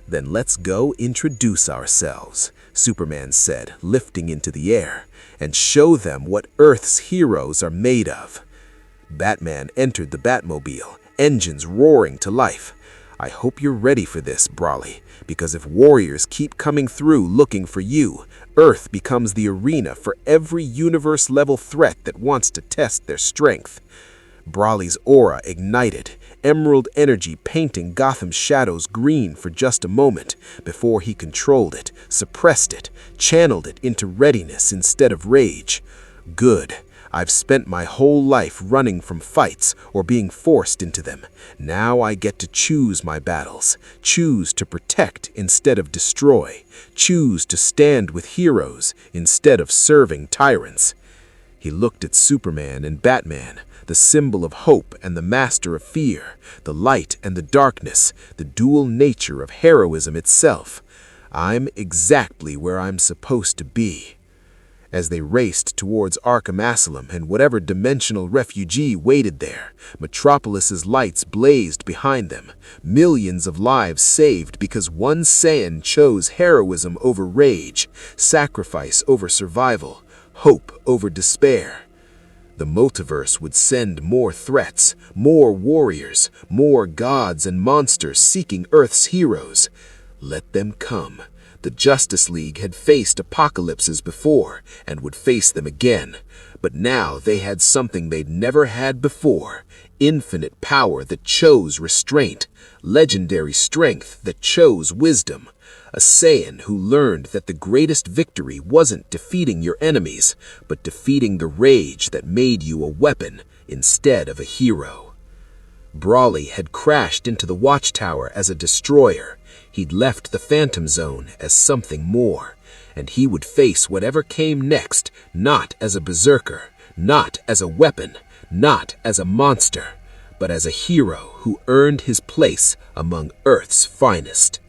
"Then let's go introduce ourselves," Superman said, lifting into the air, "and show them what Earth's heroes are made of." Batman entered the Batmobile, engines roaring to life. "I hope you're ready for this, Broly, because if warriors keep coming through looking for you, Earth becomes the arena for every universe-level threat that wants to test their strength." Broly's aura ignited, emerald energy painting Gotham's shadows green for just a moment before he controlled it, suppressed it, channeled it into readiness instead of rage. "Good. I've spent my whole life running from fights or being forced into them. Now I get to choose my battles, choose to protect instead of destroy, choose to stand with heroes instead of serving tyrants." He looked at Superman and Batman, the symbol of hope and the master of fear, the light and the darkness, the dual nature of heroism itself. "I'm exactly where I'm supposed to be." As they raced towards Arkham Asylum and whatever dimensional refugee waited there, Metropolis's lights blazed behind them. Millions of lives saved because one Saiyan chose heroism over rage, sacrifice over survival, hope over despair. The multiverse would send more threats, more warriors, more gods and monsters seeking Earth's heroes. Let them come. The Justice League had faced apocalypses before and would face them again, but now they had something they'd never had before: infinite power that chose restraint, legendary strength that chose wisdom. A Saiyan who learned that the greatest victory wasn't defeating your enemies, but defeating the rage that made you a weapon instead of a hero. Broly had crashed into the Watchtower as a destroyer. He'd left the Phantom Zone as something more, and he would face whatever came next, not as a berserker, not as a weapon, not as a monster, but as a hero who earned his place among Earth's finest.